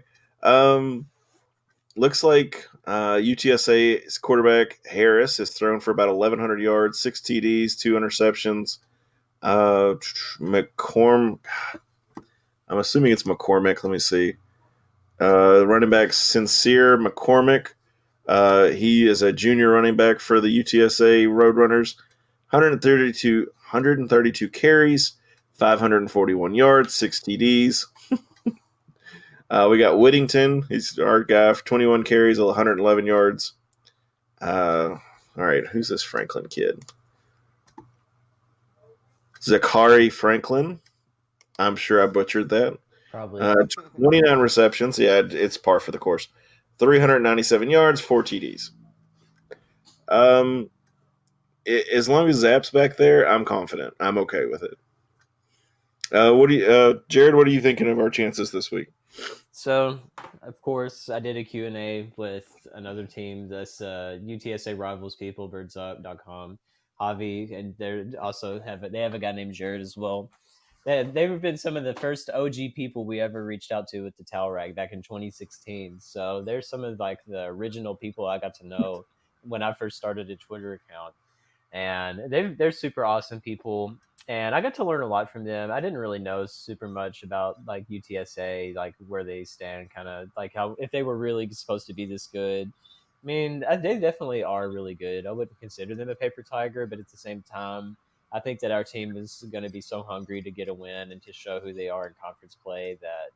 Speaker 1: looks like UTSA's quarterback Harris has thrown for about 1,100 yards, 6 TDs, 2 interceptions. McCormick, I'm assuming it's McCormick. Let me see. Running back Sincere McCormick. He is a junior running back for the UTSA Roadrunners. 132 carries, 541 yards, 6 TDs. We got Whittington. He's our guy for 21 carries, 111 yards. All right, who's this Franklin kid? Zachary Franklin. I'm sure I butchered that.
Speaker 5: Probably.
Speaker 1: 29 receptions. Yeah, it's par for the course. 397 yards, 4 TDs. As long as Zap's back there, I'm confident. I'm okay with it. Jared, what are you thinking of our chances this week?
Speaker 5: So, of course, I did a Q&A with another team. That's UTSA Rivals People, birdsup.com. Javi, and they have a guy named Jared as well. They've been some of the first OG people we ever reached out to with the towel rag back in 2016. So they're some of like the original people I got to know when I first started a Twitter account. And they're super awesome people. And I got to learn a lot from them. I didn't really know super much about like UTSA, like where they stand, kind of like how if they were really supposed to be this good. I mean, they definitely are really good. I wouldn't consider them a paper tiger, but at the same time, I think that our team is going to be so hungry to get a win and to show who they are in conference play that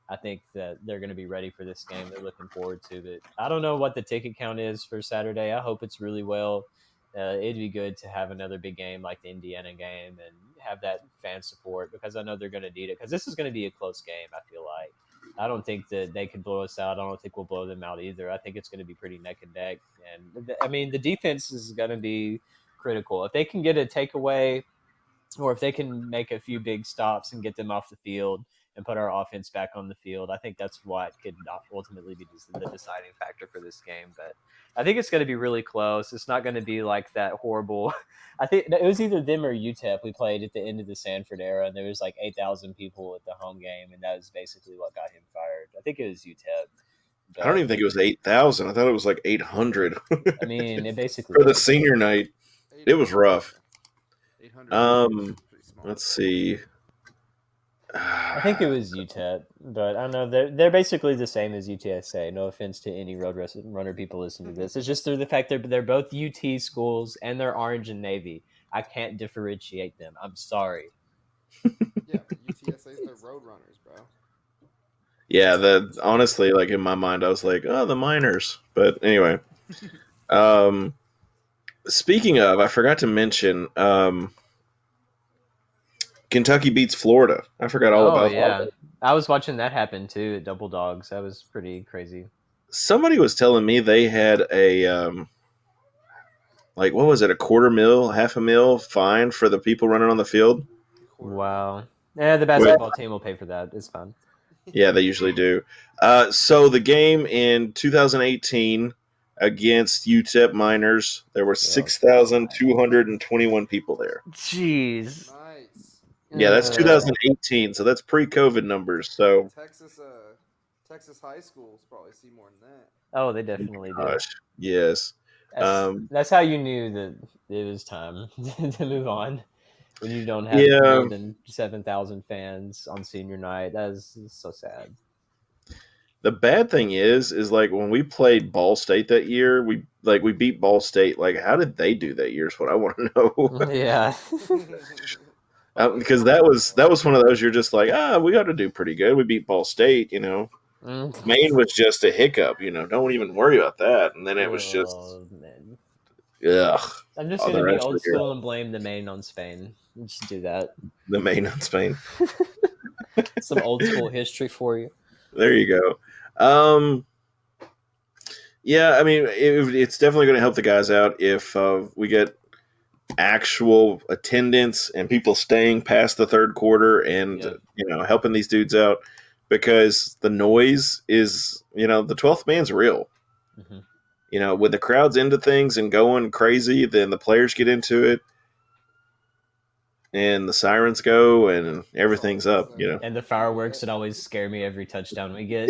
Speaker 5: I think that they're going to be ready for this game. They're looking forward to it. I don't know what the ticket count is for Saturday. I hope it's really well. It'd be good to have another big game like the Indiana game and have that fan support because I know they're going to need it because this is going to be a close game, I feel like. I don't think that they could blow us out. I don't think we'll blow them out either. I think it's going to be pretty neck and neck. And, I mean, the defense is going to be critical. If they can get a takeaway or if they can make a few big stops and get them off the field and put our offense back on the field, I think that's what could ultimately be the deciding factor for this game. But I think it's going to be really close. It's not going to be like that horrible. I think it was either them or UTEP we played at the end of the Sanford era, and there was like 8,000 people at the home game, and that was basically what got him fired. I think it was UTEP.
Speaker 1: I don't even think it was 8,000. I thought it was like 800.
Speaker 5: I mean, it basically
Speaker 1: for the senior night, it was rough.
Speaker 6: 800.
Speaker 1: Let's see.
Speaker 5: I think it was UTEP, but I don't know. They're basically the same as UTSA. No offense to any runner people listening to this. It's just through the fact they're both UT schools and they're orange and navy. I can't differentiate them. I'm sorry.
Speaker 7: Yeah, but UTSA's their Roadrunners, bro.
Speaker 1: Yeah, honestly, like in my mind, I was like, oh, the Miners. But anyway, speaking of, I forgot to mention. Kentucky beats Florida. I forgot all about that.
Speaker 5: I was watching that happen too at Double Dogs. That was pretty crazy.
Speaker 1: Somebody was telling me they had a like what was it, a $250,000 fine for the people running on the field?
Speaker 5: Wow. Yeah, the basketball team will pay for that. It's fine.
Speaker 1: Yeah, they usually do. So the game in 2018 against UTEP Miners, there were 6,221 people there.
Speaker 5: Jeez.
Speaker 7: Nice.
Speaker 1: Yeah, that's 2018, so that's pre-COVID numbers. So,
Speaker 7: Texas high schools probably see more than that.
Speaker 5: Oh, they definitely do.
Speaker 1: gosh, yes.
Speaker 5: That's how you knew that it was time to move on. When you don't have
Speaker 1: Yeah.
Speaker 5: more than 7,000 fans on senior night, that is so sad.
Speaker 1: The bad thing is like when we played Ball State that year, we beat Ball State. Like, how did they do that year? Is what I want to know.
Speaker 5: Yeah.
Speaker 1: Because that was one of those you're just like, we got to do pretty good. We beat Ball State, Maine was just a hiccup, Don't even worry about that. And then it was just,
Speaker 5: man.
Speaker 1: ugh.
Speaker 5: I'm just going to be old school and blame the Maine on Spain. Just do that.
Speaker 1: The Maine on Spain.
Speaker 5: Some old school history for you.
Speaker 1: There you go. Yeah, I mean, it's definitely going to help the guys out if we get actual attendance and people staying past the third quarter and helping these dudes out, because the noise is, the 12th man's real. Mm-hmm. When the crowd's into things and going crazy, then the players get into it and the sirens go and everything's up,
Speaker 5: And the fireworks that always scare me every touchdown we get.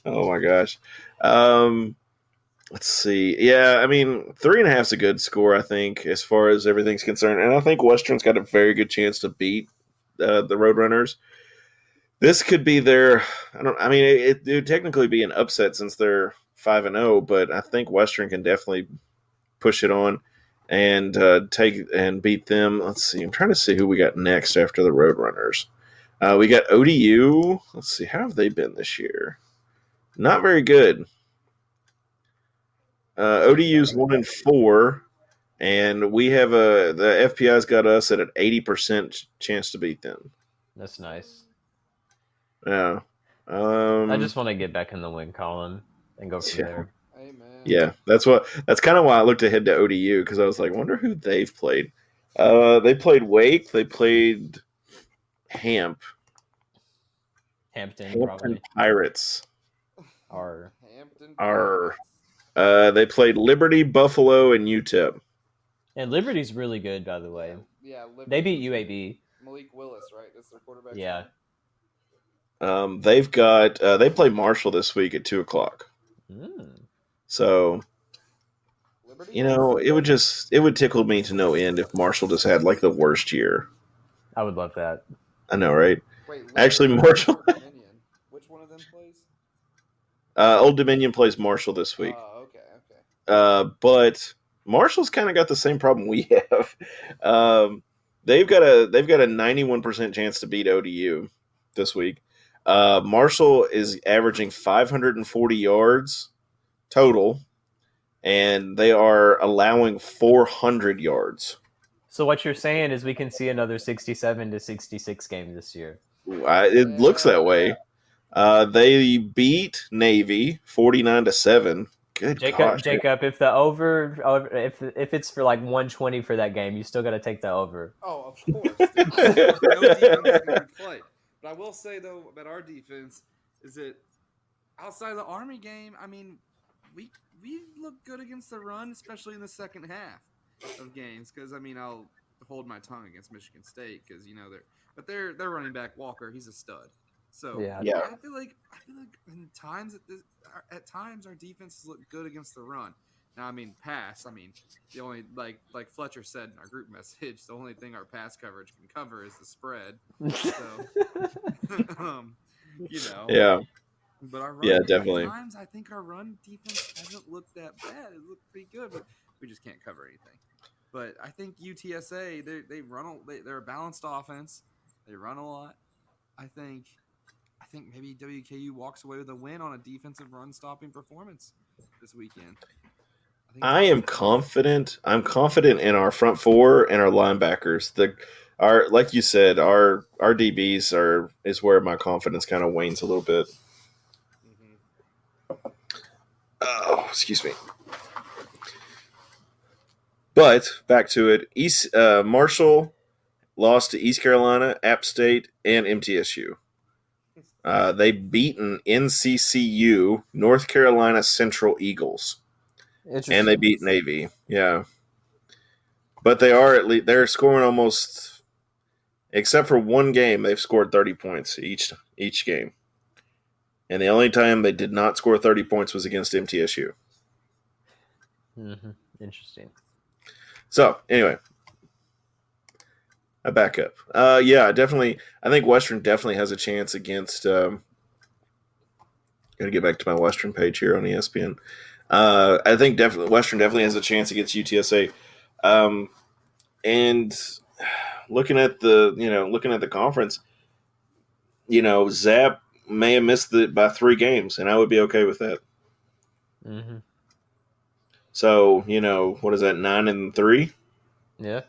Speaker 1: Oh my gosh. Let's see. Yeah, I mean, 3.5 is a good score, I think, as far as everything's concerned. And I think Western's got a very good chance to beat the Roadrunners. This could be their. It would technically be an upset since they're 5-0, but I think Western can definitely push it on and take and beat them. Let's see. I'm trying to see who we got next after the Roadrunners. We got ODU. Let's see. How have they been this year? Not very good. ODU's 1-4, and we have the FPI's got us at an 80% chance to beat them.
Speaker 5: That's nice.
Speaker 1: Yeah.
Speaker 5: I just want to get back in the win column and go from there.
Speaker 7: Amen.
Speaker 1: Yeah, that's kind of why I looked ahead to ODU, because I was like, wonder who they've played. They played Wake. They played Hampton
Speaker 5: probably.
Speaker 1: Pirates.
Speaker 7: Hampton.
Speaker 1: They played Liberty, Buffalo, and UTEP.
Speaker 5: And Liberty's really good, by the way.
Speaker 7: Yeah, Liberty.
Speaker 5: They beat UAB.
Speaker 7: Malik Willis, right? That's their quarterback.
Speaker 5: Yeah.
Speaker 1: They've got they play Marshall this week at 2:00. So,
Speaker 7: Liberty?
Speaker 1: it would tickle me to no end if Marshall just had like the worst year.
Speaker 5: I would love that.
Speaker 1: I know, right?
Speaker 7: Wait,
Speaker 1: actually, Marshall.
Speaker 7: Which one of them plays?
Speaker 1: Old Dominion plays Marshall this week.
Speaker 7: Oh, okay.
Speaker 1: But Marshall's kind of got the same problem we have. They've got a 91% chance to beat ODU this week. Marshall is averaging 540 yards total, and they are allowing 400 yards.
Speaker 5: So what you're saying is we can see another 67-66 game this year.
Speaker 1: It looks that way. They beat Navy 49-7. Good gosh,
Speaker 5: Jacob, if the over, if it's for like 120 for that game, you still got to take the over.
Speaker 7: Oh, of course. No defense is going to play. But I will say though about our defense is that outside of the Army game, I mean, we look good against the run, especially in the second half of games. Because I mean, I'll hold my tongue against Michigan State because their running back Walker, he's a stud. So
Speaker 5: yeah.
Speaker 7: I feel like at times our defenses look good against the run. Now, I mean, pass. I mean, the only like Fletcher said in our group message, the only thing our pass coverage can cover is the spread. So,
Speaker 1: Yeah.
Speaker 7: But our run,
Speaker 1: definitely.
Speaker 7: At times, I think our run defense hasn't looked that bad. It looked pretty good, but we just can't cover anything. But I think UTSA, they're a balanced offense. They run a lot. I think maybe WKU walks away with a win on a defensive run-stopping performance this weekend.
Speaker 1: I am confident. I'm confident in our front four and our linebackers. Like you said, our DBs is where my confidence kind of wanes a little bit.
Speaker 7: Mm-hmm.
Speaker 1: Oh, excuse me. But back to it. Marshall lost to East Carolina, App State, and MTSU. They've beaten NCCU, North Carolina Central Eagles, and they beat Navy. Yeah, but they're scoring almost Except for one game, they've scored 30 points each game. And the only time they did not score 30 points was against MTSU.
Speaker 5: Mm-hmm. Interesting.
Speaker 1: So, anyway, I back up. Yeah, definitely. I think Western definitely has a chance against. Got to get back to my Western page here on ESPN. I think Western definitely has a chance against UTSA. And looking at the conference, Zap may have missed it by 3 games, and I would be okay with that.
Speaker 5: Mm-hmm.
Speaker 1: So, what is that, 9-3?
Speaker 5: Yeah.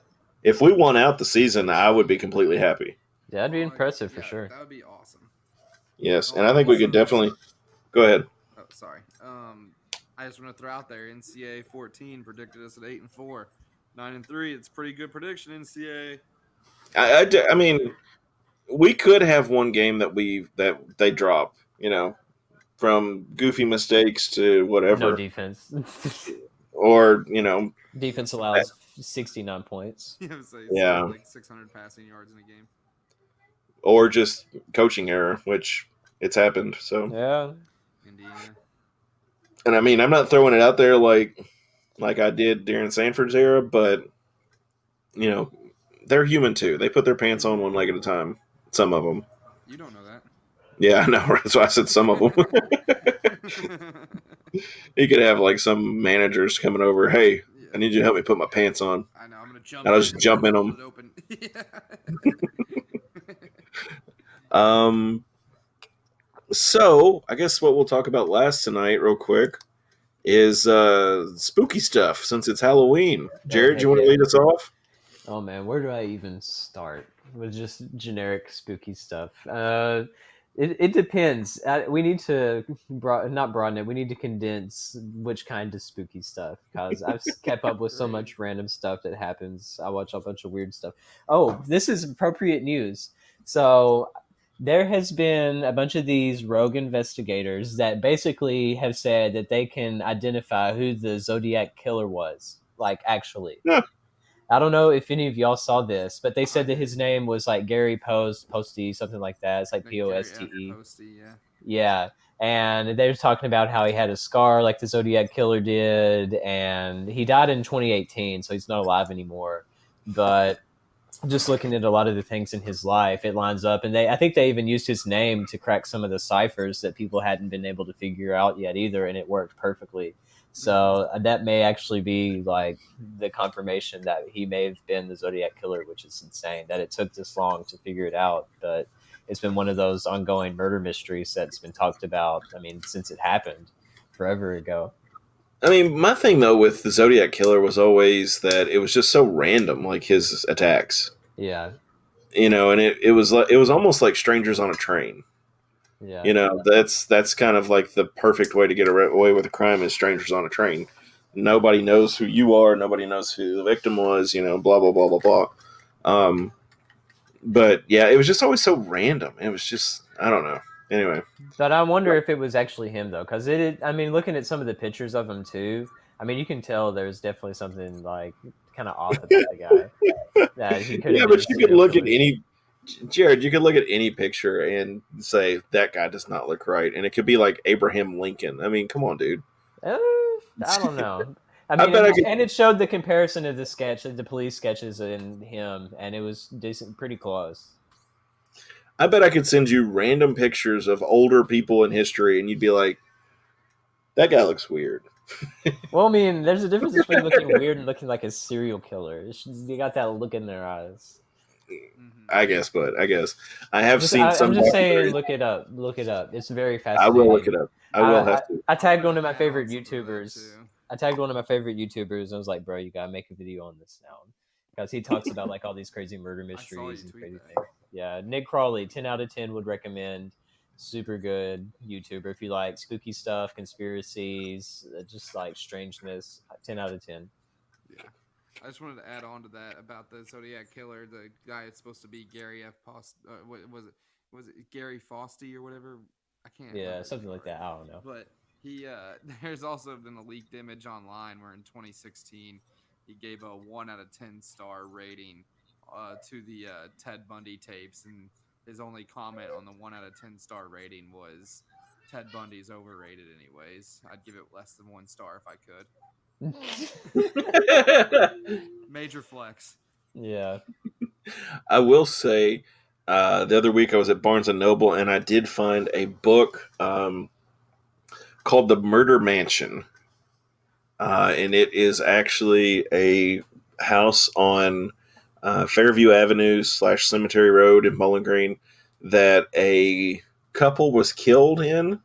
Speaker 1: If we won out the season, I would be completely happy.
Speaker 5: Yeah, that'd be impressive for sure.
Speaker 7: That would be awesome.
Speaker 1: Yes, and I think we could definitely go ahead.
Speaker 7: Oh, sorry. I just want to throw out there NCAA 14 predicted us at 8-4, 9-3. It's a pretty good prediction, NCAA.
Speaker 1: I mean, we could have one game that they drop, from goofy mistakes to whatever.
Speaker 5: No defense.
Speaker 1: Or,
Speaker 5: defense allows 69 points.
Speaker 1: Yeah.
Speaker 7: Like 600 passing yards in a game.
Speaker 1: Or just coaching error, which it's happened. So
Speaker 5: yeah.
Speaker 7: Indiana.
Speaker 1: And I mean, I'm not throwing it out there like I did during Sanford's era, but they're human too. They put their pants on one leg at a time. Some of them.
Speaker 7: You don't know that.
Speaker 1: Yeah, I know. That's why I said some of them. You could have like some managers coming over. Hey, I need you to help me put my pants on.
Speaker 7: I know. I'm gonna jump.
Speaker 1: And I'll just jump in them. So I guess what we'll talk about last tonight, real quick, is spooky stuff. Since it's Halloween, Jared, you want to lead us off?
Speaker 5: Oh man, where do I even start with just generic spooky stuff? It depends. We need to not broaden it. We need to condense which kind of spooky stuff, because I've kept up with so much random stuff that happens. I watch a bunch of weird stuff. Oh, this is appropriate news. So there has been a bunch of these rogue investigators that basically have said that they can identify who the Zodiac killer was. Like, actually.
Speaker 1: Yeah.
Speaker 5: I don't know if any of y'all saw this, but they said that his name was like Gary Posty, something like that. It's like Poste.
Speaker 7: Posty, yeah.
Speaker 5: Yeah. And they were talking about how he had a scar like the Zodiac killer did, and he died in 2018, so he's not alive anymore. But just looking at a lot of the things in his life, it lines up. And I think they even used his name to crack some of the ciphers that people hadn't been able to figure out yet either, and it worked perfectly. So that may actually be like the confirmation that he may have been the Zodiac killer, which is insane that it took this long to figure it out. But it's been one of those ongoing murder mysteries that's been talked about, I mean, since it happened forever ago.
Speaker 1: I mean, my thing though with the Zodiac killer was always that it was just so random, like his attacks.
Speaker 5: Yeah.
Speaker 1: And it was almost like strangers on a train.
Speaker 5: Yeah.
Speaker 1: That's kind of like the perfect way to get away with a crime is strangers on a train. Nobody knows who you are. Nobody knows who the victim was. Blah blah blah blah blah. But yeah, it was just always so random. It was just, I don't know. Anyway,
Speaker 5: but I wonder if it was actually him though, because I mean, looking at some of the pictures of him too, I mean, you can tell there's definitely something like kind of off about the guy. That he could.
Speaker 1: Yeah, but you could look at Jared, you could look at any picture and say that guy does not look right, and it could be like Abraham Lincoln. I mean, come on, dude.
Speaker 5: I don't know. I mean, and it showed the comparison of the police sketches and him, and it was pretty close.
Speaker 1: I bet I could send you random pictures of older people in history, and you'd be like, that guy looks weird.
Speaker 5: Well, I mean, there's a difference between looking weird and looking like a serial killer. They got that look in their eyes.
Speaker 1: I guess I have seen some.
Speaker 5: I'm just saying, look it up. It's very fascinating.
Speaker 1: I will look it up. I will have to.
Speaker 5: I tagged one of my favorite YouTubers. And I was like, bro, you gotta make a video on this now, because he talks about like all these crazy murder mysteries and crazy things. Yeah, Nick Crawley, 10 out of 10 would recommend. Super good YouTuber if you like spooky stuff, conspiracies, just like strangeness. 10 out of 10.
Speaker 7: Yeah. I just wanted to add on to that about the Zodiac killer. The guy it's supposed to be Gary F. Was it Gary Fosty or whatever? I can't.
Speaker 5: Yeah, something like that. I don't know.
Speaker 7: But he there's also been a leaked image online where in 2016 he gave a 1 out of 10 star rating to the Ted Bundy tapes, and his only comment on the 1 out of 10 star rating was Ted Bundy's overrated. Anyways, I'd give it less than 1 star if I could. Major flex.
Speaker 5: Yeah.
Speaker 1: I will say, the other week I was at Barnes and Noble and I did find a book called The Murder Mansion. And it is actually a house on Fairview Avenue / Cemetery Road in Bowling Green that a couple was killed in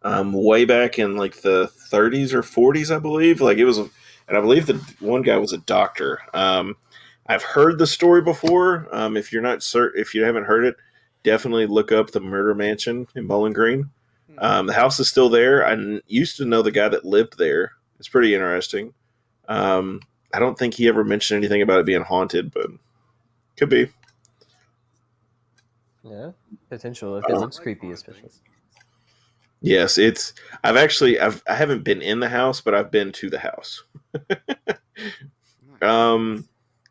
Speaker 1: way back in like the 30s or 40s, I believe. Like it was, and I believe the one guy was a doctor. I've heard the story before. If you're not if you haven't heard it, definitely look up the Murder Mansion in Bowling Green. The house is still there. I used to know the guy that lived there. It's pretty interesting. I don't think he ever mentioned anything about it being haunted, but could be.
Speaker 5: Yeah, potential if it looks creepy, especially.
Speaker 1: Yes, it's. I haven't been in the house, but I've been to the house.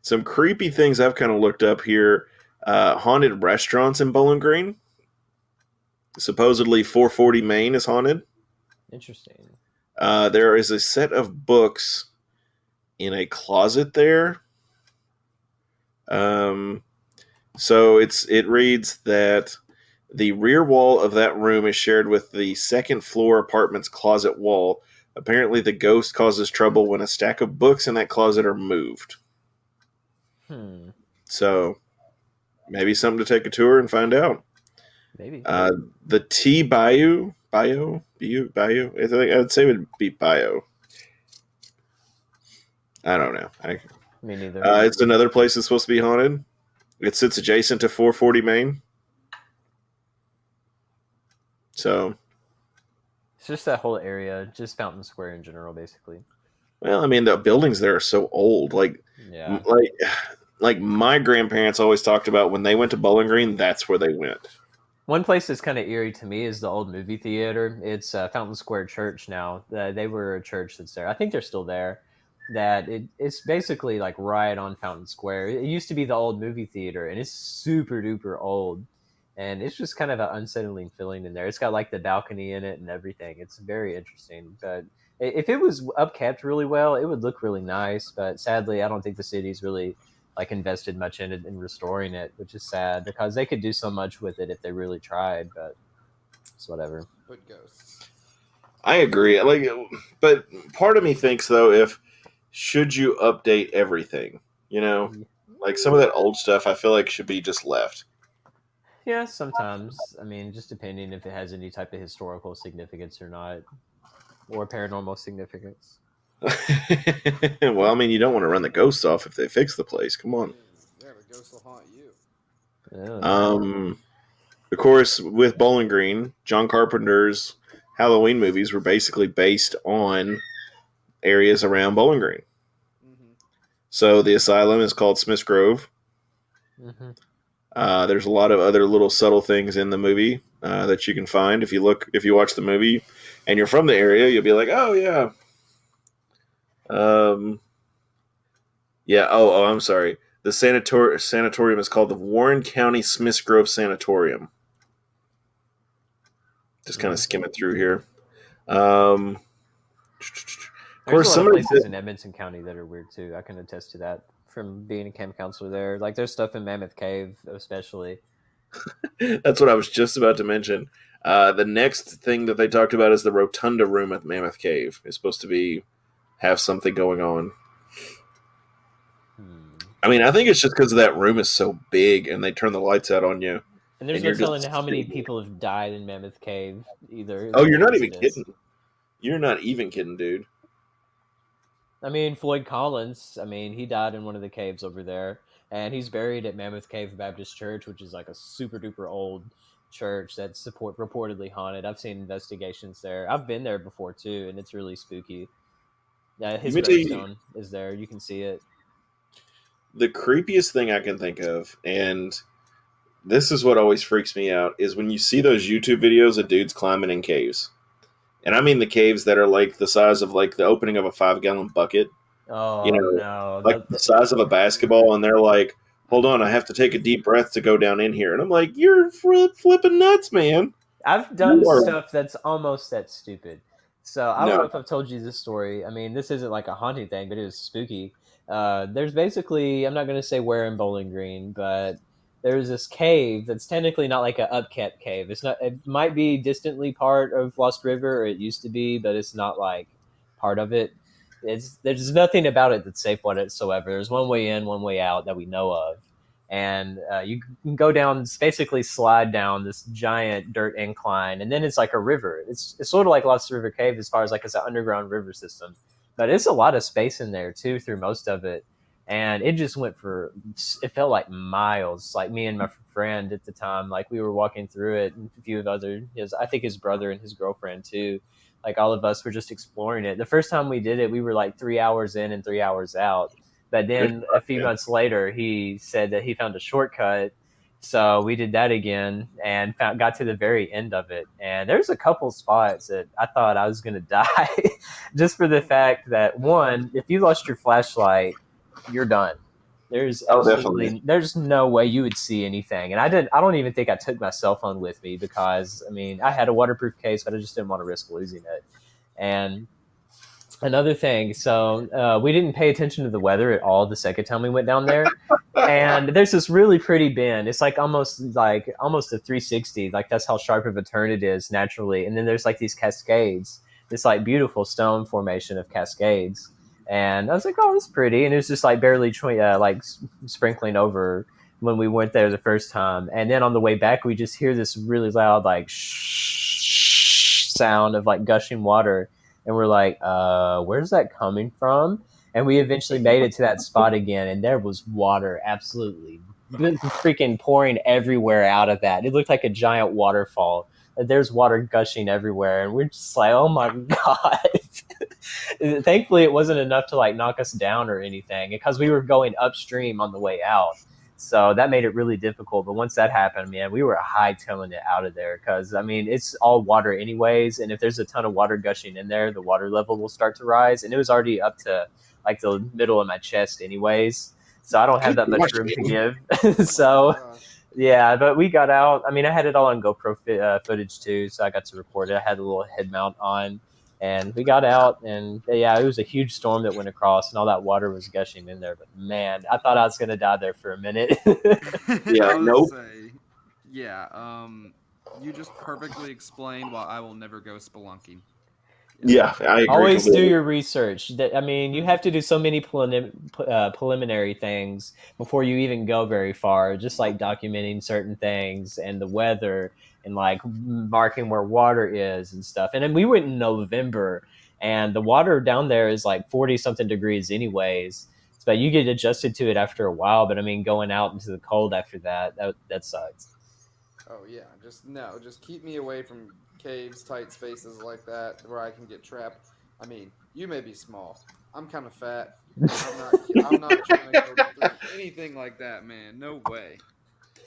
Speaker 1: Some creepy things I've kind of looked up here. Haunted restaurants in Bowling Green. Supposedly 440 Main is haunted. Interesting. There is a set of books in a closet there. So it reads that the rear wall of that room is shared with the second floor apartment's closet wall. Apparently, the ghost causes trouble when a stack of books in that closet are moved. So maybe something to take a tour and find out. Maybe. The T Bayou. I think I'd say it would be Bayou. I don't know.
Speaker 5: Me neither.
Speaker 1: It's another place that's supposed to be haunted. It sits adjacent to 440 Main. So
Speaker 5: it's just that whole area, just Fountain Square in general, basically.
Speaker 1: Well, I mean, the buildings there are so old. Like my grandparents always talked about when they went to Bowling Green, that's where they went.
Speaker 5: One place that's kind of eerie to me is the old movie theater. It's Fountain Square Church now. They were a church that's there. I think they're still there. It's basically like right on Fountain Square. It used to be the old movie theater, and it's super duper old. And it's just kind of an unsettling feeling in there. It's got like the balcony in it and everything. It's very interesting. But if it was upkept really well, it would look really nice. But sadly, I don't think the city's really like invested much in it and restoring it, which is sad because they could do so much with it if they really tried. But it's whatever.
Speaker 7: But ghosts.
Speaker 1: I agree. But part of me thinks though, should you update everything? You know, like some of that old stuff, I feel like should be just left.
Speaker 5: Yeah, sometimes. I mean, just depending if it has any type of historical significance or not, or paranormal significance.
Speaker 1: Well, I mean, you don't want to run the ghosts off if they fix the place. Come on.
Speaker 7: Yeah, the ghosts will haunt you.
Speaker 5: Yeah.
Speaker 1: Of course, with Bowling Green, John Carpenter's Halloween movies were basically based on areas around Bowling Green. Mm-hmm. So the asylum is called Smith's Grove. Mm-hmm. There's a lot of other little subtle things in the movie that you can find if you watch the movie and you're from the area. You'll be like, oh yeah, yeah. Oh, I'm sorry. The sanatorium is called the Warren County Smiths Grove Sanatorium. Just kind of skimming through here.
Speaker 5: Of course, some places in Edmonton County that are weird too. I can attest to that from being a camp counselor there. Like there's stuff in Mammoth Cave, especially.
Speaker 1: That's what I was just about to mention. The next thing that they talked about is the Rotunda room at Mammoth Cave. It's supposed to have something going on. I mean, I think it's just because that room is so big and they turn the lights out on you.
Speaker 5: And there's no telling how many people have died in Mammoth Cave either.
Speaker 1: Oh, you're not even kidding. You're not even kidding, dude.
Speaker 5: I mean, Floyd Collins, he died in one of the caves over there. And he's buried at Mammoth Cave Baptist Church, which is like a super duper old church that's reportedly haunted. I've seen investigations there. I've been there before too, and it's really spooky. His gravestone is there. You can see it.
Speaker 1: The creepiest thing I can think of, and this is what always freaks me out, is when you see those YouTube videos of dudes climbing in caves. And I mean the caves that are like the size of like the opening of a 5-gallon bucket.
Speaker 5: Oh, no.
Speaker 1: Like the size of a basketball, and they're like hold on, I have to take a deep breath to go down in here. And I'm like, you're flipping nuts, man.
Speaker 5: I've done
Speaker 1: You are-
Speaker 5: stuff that's almost that stupid. So I don't
Speaker 1: No.
Speaker 5: know if I've told you this story. I mean, this isn't like a haunting thing, but it was spooky. There's basically, I'm not going to say where in Bowling Green, but there's this cave that's technically not like a upkept cave. It's not. It might be distantly part of Lost River, or it used to be, but it's not like part of it. There's nothing about it that's safe whatsoever. There's one way in, one way out that we know of, and you can go down, basically slide down this giant dirt incline, and then it's like a river. It's sort of like Lost River Cave as far as like it's an underground river system, but it's a lot of space in there too through most of it, and it just went for, it felt like miles. Like me and my friend at the time, like we were walking through it, and a few of I think his brother and his girlfriend too. Like all of us were just exploring it. The first time we did it, we were like 3 hours in and 3 hours out. But then a few months later, he said that he found a shortcut. So we did that again and got to the very end of it. And there's a couple spots that I thought I was going to die just for the fact that, one, if you lost your flashlight, you're done. There's
Speaker 1: definitely.
Speaker 5: there's no way you would see anything. And I don't even think I took my cell phone with me because, I mean, I had a waterproof case, but I just didn't want to risk losing it. And another thing, so we didn't pay attention to the weather at all the second time we went down there. And there's this really pretty bend. It's like almost a 360. Like that's how sharp of a turn it is naturally. And then there's like these cascades, this like beautiful stone formation of cascades. And I was like, oh, it's pretty. And it was just like barely sprinkling over when we went there the first time. And then on the way back, we just hear this really loud like sound of like gushing water. And we're like, where's that coming from? And we eventually made it to that spot again, and there was water absolutely freaking pouring everywhere out of that. It looked like a giant waterfall. There's water gushing everywhere, and we're just like, oh my God. Thankfully, it wasn't enough to like knock us down or anything because we were going upstream on the way out. So that made it really difficult. But once that happened, man, we were hightailing it out of there because, I mean, it's all water anyways. And if there's a ton of water gushing in there, the water level will start to rise. And it was already up to like the middle of my chest anyways. So I don't have that much room to give. So, yeah, but we got out. I mean, I had it all on GoPro footage too. So I got to record it. I had a little head mount on. And we got out, and yeah, it was a huge storm that went across, and all that water was gushing in there. But man, I thought I was going to die there for a minute.
Speaker 1: Yeah, nope.
Speaker 7: You just perfectly explained why I will never go spelunking.
Speaker 1: Yeah, I agree.
Speaker 5: Always do your research. I mean, you have to do so many preliminary things before you even go very far, just like documenting certain things and the weather and like marking where water is and stuff. And then we went in November, and the water down there is like 40 something degrees anyways. But you get adjusted to it after a while. But I mean, going out into the cold after that sucks.
Speaker 6: Oh yeah, just keep me away from caves, tight spaces like that where I can get trapped. I mean, you may be small. I'm kind of fat. I'm not trying to go through anything like that, man. No way.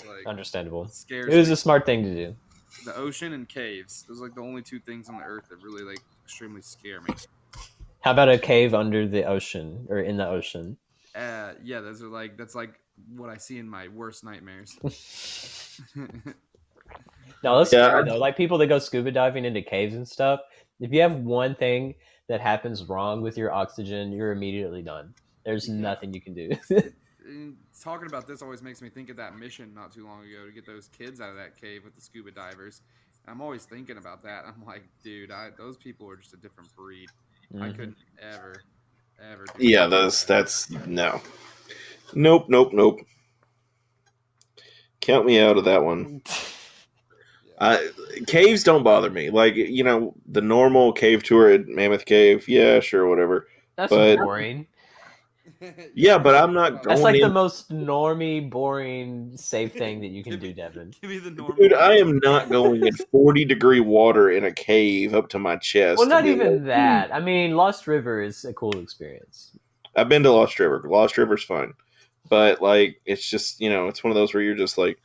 Speaker 6: Like,
Speaker 5: understandable.
Speaker 6: Scares
Speaker 5: it was
Speaker 6: me.
Speaker 5: a smart thing to do.
Speaker 7: The ocean and caves. Those are like the only two things on the earth that really like extremely scare me.
Speaker 5: How about a cave under the ocean or in the ocean?
Speaker 7: Yeah, that's like what I see in my worst nightmares.
Speaker 5: No, that's scary though. Like people that go scuba diving into caves and stuff. If you have one thing that happens wrong with your oxygen, you're immediately done. There's nothing you can do.
Speaker 7: Talking about this always makes me think of that mission not too long ago to get those kids out of that cave with the scuba divers. And I'm always thinking about that. I'm like, dude, those people are just a different breed. Mm-hmm. I couldn't ever do
Speaker 1: yeah, that's no. Nope. Count me out of that one. Caves don't bother me. Like, you know, the normal cave tour at Mammoth Cave, yeah, sure, whatever.
Speaker 5: That's boring.
Speaker 1: Yeah, but I'm not going.
Speaker 5: That's like the most normie, boring, safe thing that you can do, Devin.
Speaker 7: Give me the normal.
Speaker 1: Dude, I am not going in 40-degree water in a cave up to my chest.
Speaker 5: Well, not even that. I mean, Lost River is a cool experience.
Speaker 1: I've been to Lost River. Lost River's fun. But, like, it's just, you know, it's one of those where you're just like,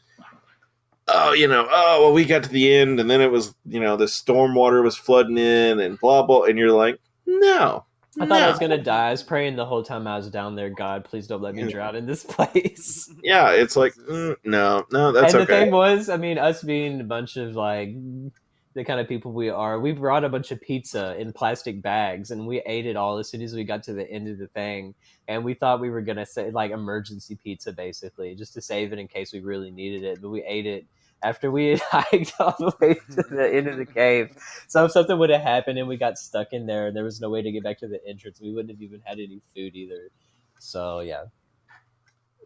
Speaker 1: well, we got to the end, and then it was, you know, the storm water was flooding in and blah, blah, and you're like, no,
Speaker 5: I thought I was
Speaker 1: No.
Speaker 5: gonna die. I was praying the whole time I was down there. God, please don't let me drown in this place.
Speaker 1: Yeah, it's like no, that's
Speaker 5: And the
Speaker 1: okay.
Speaker 5: thing was, I mean, us being a bunch of like the kind of people we are, we brought a bunch of pizza in plastic bags and we ate it all as soon as we got to the end of the thing. And we thought we were gonna say like emergency pizza, basically, just to save it in case we really needed it. But we ate it after we had hiked all the way to the end of the cave. So if something would have happened and we got stuck in there and there was no way to get back to the entrance, we wouldn't have even had any food either. So yeah.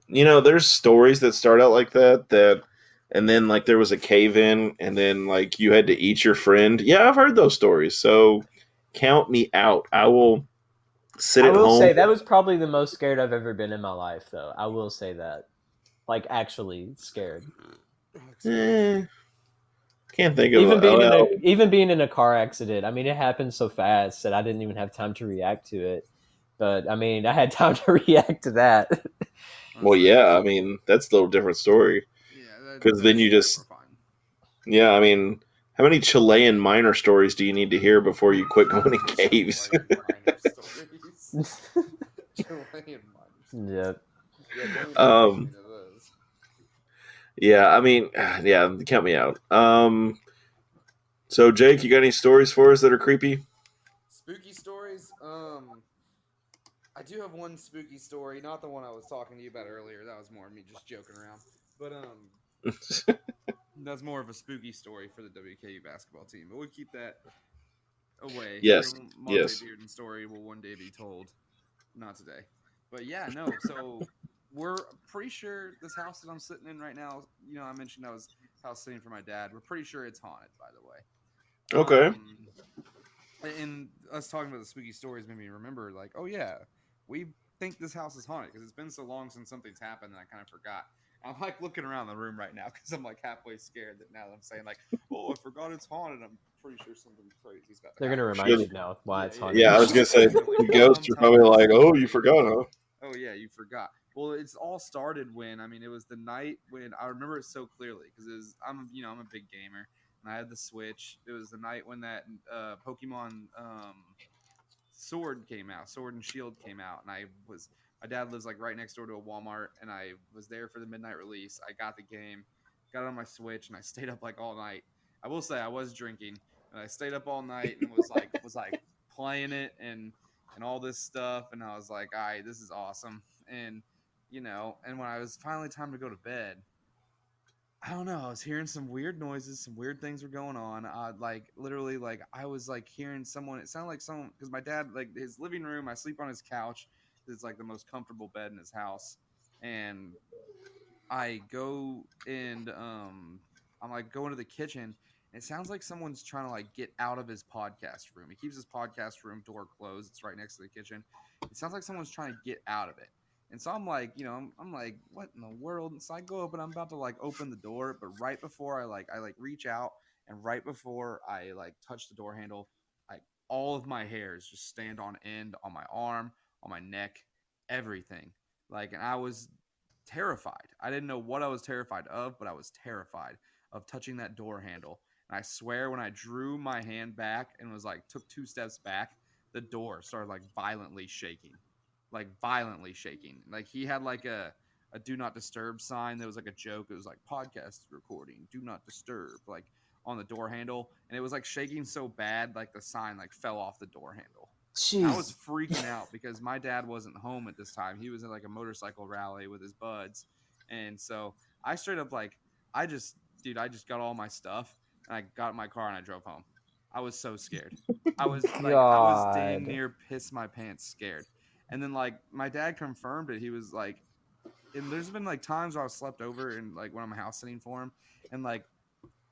Speaker 1: There's stories that start out like that, and then like there was a cave in, and then like you had to eat your friend. Yeah, I've heard those stories. So count me out. I will sit
Speaker 5: I
Speaker 1: at
Speaker 5: will
Speaker 1: home.
Speaker 5: say that was probably the most scared I've ever been in my life, though. I will say that. Like, actually scared.
Speaker 1: Can't think of
Speaker 5: Even being in a car accident. I mean, it happened so fast that I didn't even have time to react to it. But I mean, I had time to react to that.
Speaker 1: Well, yeah, I mean that's a little different story.
Speaker 7: Yeah,
Speaker 1: Because then you just,
Speaker 7: horrifying.
Speaker 1: yeah, I mean, how many Chilean miner stories do you need to hear before you quit going in caves?
Speaker 5: Yep.
Speaker 1: Yeah, I mean, yeah, count me out. So Jake, you got any stories for us that are creepy?
Speaker 7: Spooky stories. I do have one spooky story, not the one I was talking to you about earlier. That was more me just joking around. But that's more of a spooky story for the WKU basketball team. But we'll keep that away.
Speaker 1: Yes.
Speaker 7: Your Monte Bearden story will one day be told. Not today. But yeah, no. So we're pretty sure this house that I'm sitting in right now, I mentioned I was house sitting for my dad. We're pretty sure it's haunted, by the way.
Speaker 1: Okay.
Speaker 7: And us talking about the spooky stories made me remember, like, oh yeah, we think this house is haunted because it's been so long since something's happened that I kind of forgot. I'm like looking around the room right now because I'm like halfway scared that now that I'm saying like, oh, I forgot it's haunted. I'm pretty sure something crazy's about to
Speaker 5: They're going to
Speaker 7: happen.
Speaker 5: remind you now why it's haunted.
Speaker 1: Yeah, I was going to say, the ghosts are probably like, oh, you forgot, huh?
Speaker 7: Oh yeah, you forgot. Well, it's all started when, it was the night when I remember it so clearly because I'm a big gamer and I had the Switch. It was the night when that Pokemon Sword came out, Sword and Shield came out, and my dad lives like right next door to a Walmart, and I was there for the midnight release. I got the game, got it on my Switch, and I stayed up like all night. I will say I was drinking, and I stayed up all night and was like playing it and all this stuff, and I was like, all right, this is awesome. And and when I was finally time to go to bed, I don't know, I was hearing some weird noises, some weird things were going on. Literally, I was like hearing someone. It sounded like someone, because my dad, like his living room, I sleep on his couch. It's like the most comfortable bed in his house, and I go and I'm like going to the kitchen, and it sounds like someone's trying to like get out of his podcast room. He keeps his podcast room door closed. It's right next to the kitchen. It sounds like someone's trying to get out of it. And so I'm like, I'm like, what in the world? And so I go up and I'm about to like open the door, but right before I reach out, and right before I like touch the door handle, like all of my hairs just stand on end on my arm, on my neck, everything. And I was terrified. I didn't know what I was terrified of, but I was terrified of touching that door handle. And I swear when I drew my hand back and was like took 2 steps back, the door started like violently shaking. Like he had like a do not disturb sign that was like a joke. It was like podcast recording, do not disturb, like on the door handle. And it was like shaking so bad, like the sign like fell off the door handle. I was freaking out because my dad wasn't home at this time. He was at like a motorcycle rally with his buds. And so I straight up I just got all my stuff and I got in my car and I drove home. I was so scared. I was dang near piss my pants scared. And then like my dad confirmed it. He was like, and there's been like times where I've slept over and like when I'm house sitting for him and like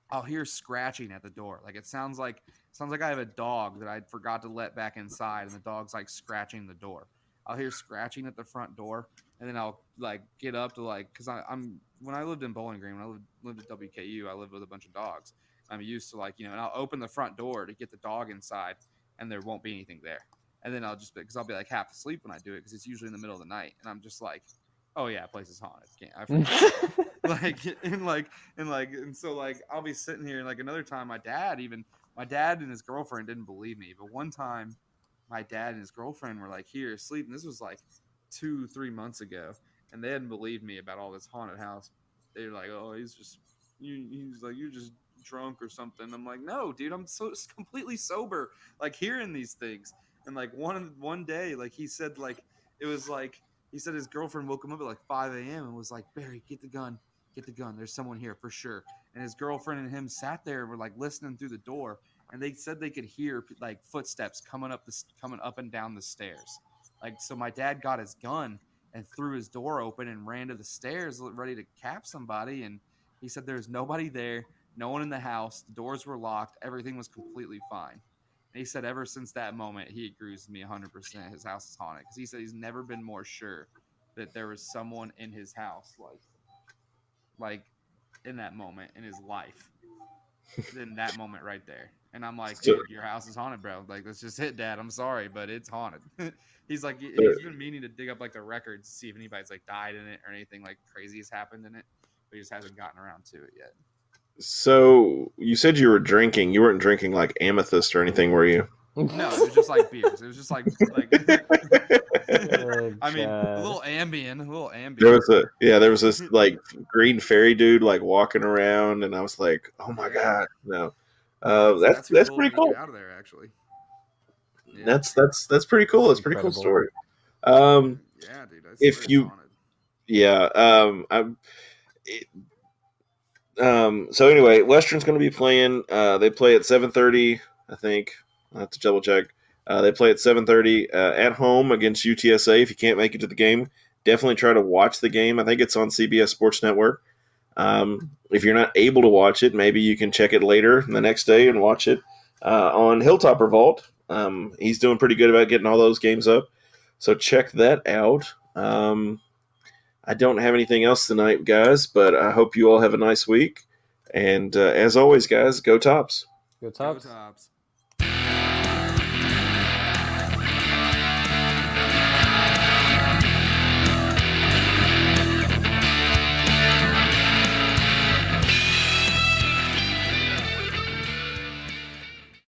Speaker 7: I'll hear scratching at the door. Like it sounds like I have a dog that I forgot to let back inside and the dog's like scratching the door. I'll hear scratching at the front door and then I'll like get up to like, cause I'm when I lived in Bowling Green, when I lived at WKU, I lived with a bunch of dogs. I'm used to like, and I'll open the front door to get the dog inside and there won't be anything there. And then I'll just, because I'll be like half asleep when I do it because it's usually in the middle of the night. And I'm just like, oh yeah, place is haunted. I forgot. And so like I'll be sitting here and like another time my dad and his girlfriend didn't believe me. But one time my dad and his girlfriend were like here sleeping. This was like 2-3 months ago, and they hadn't believed me about all this haunted house. They were like, "Oh, he's like you're just drunk or something." I'm like, "No, dude, I'm so completely sober, like hearing these things." And like one day, like he said, like it was like he said his girlfriend woke him up at like 5 a.m. and was like, "Barry, get the gun, get the gun. There's someone here for sure." And his girlfriend and him sat there and were like listening through the door, and they said they could hear like footsteps coming up and down the stairs. Like, so my dad got his gun and threw his door open and ran to the stairs ready to cap somebody. And he said there's nobody there, no one in the house, the doors were locked, everything was completely fine. And he said ever since that moment, he agrees with me 100%. His house is haunted because he said he's never been more sure that there was someone in his house, like in that moment in his life, than that moment right there. And I'm like, dude, your house is haunted, bro. Like, that's just it, Dad. I'm sorry, but it's haunted. He's like, he's been meaning to dig up like the records to see if anybody's like died in it or anything like crazy has happened in it, but he just hasn't gotten around to it yet.
Speaker 1: So you said you were drinking. You weren't drinking like amethyst or anything, were you?
Speaker 7: No, it was just like beers. It was just like
Speaker 5: Oh,
Speaker 7: I mean, a
Speaker 5: God.
Speaker 7: little Ambien.
Speaker 1: There was this like green fairy dude like walking around, and I was like, oh my god, no. That's
Speaker 7: who pulled
Speaker 1: pretty
Speaker 7: me
Speaker 1: cool.
Speaker 7: out of there, actually. Yeah.
Speaker 1: That's pretty cool. That's a pretty cool
Speaker 5: Incredible.
Speaker 1: story.
Speaker 7: Yeah, dude. I swear
Speaker 1: If you-
Speaker 7: it's haunted.
Speaker 1: So anyway, Western's going to be playing. They play at 7:30, I think. I have to double check. They play at 7:30 at home against UTSA. If you can't make it to the game, definitely try to watch the game. I think it's on CBS Sports Network. If you're not able to watch it, maybe you can check it later the next day and watch it on Hilltopper Vault. He's doing pretty good about getting all those games up. So check that out. I don't have anything else tonight, guys, but I hope you all have a nice week. And as always, guys, go Tops.
Speaker 5: Go
Speaker 7: Go
Speaker 5: Tops.
Speaker 7: Tops.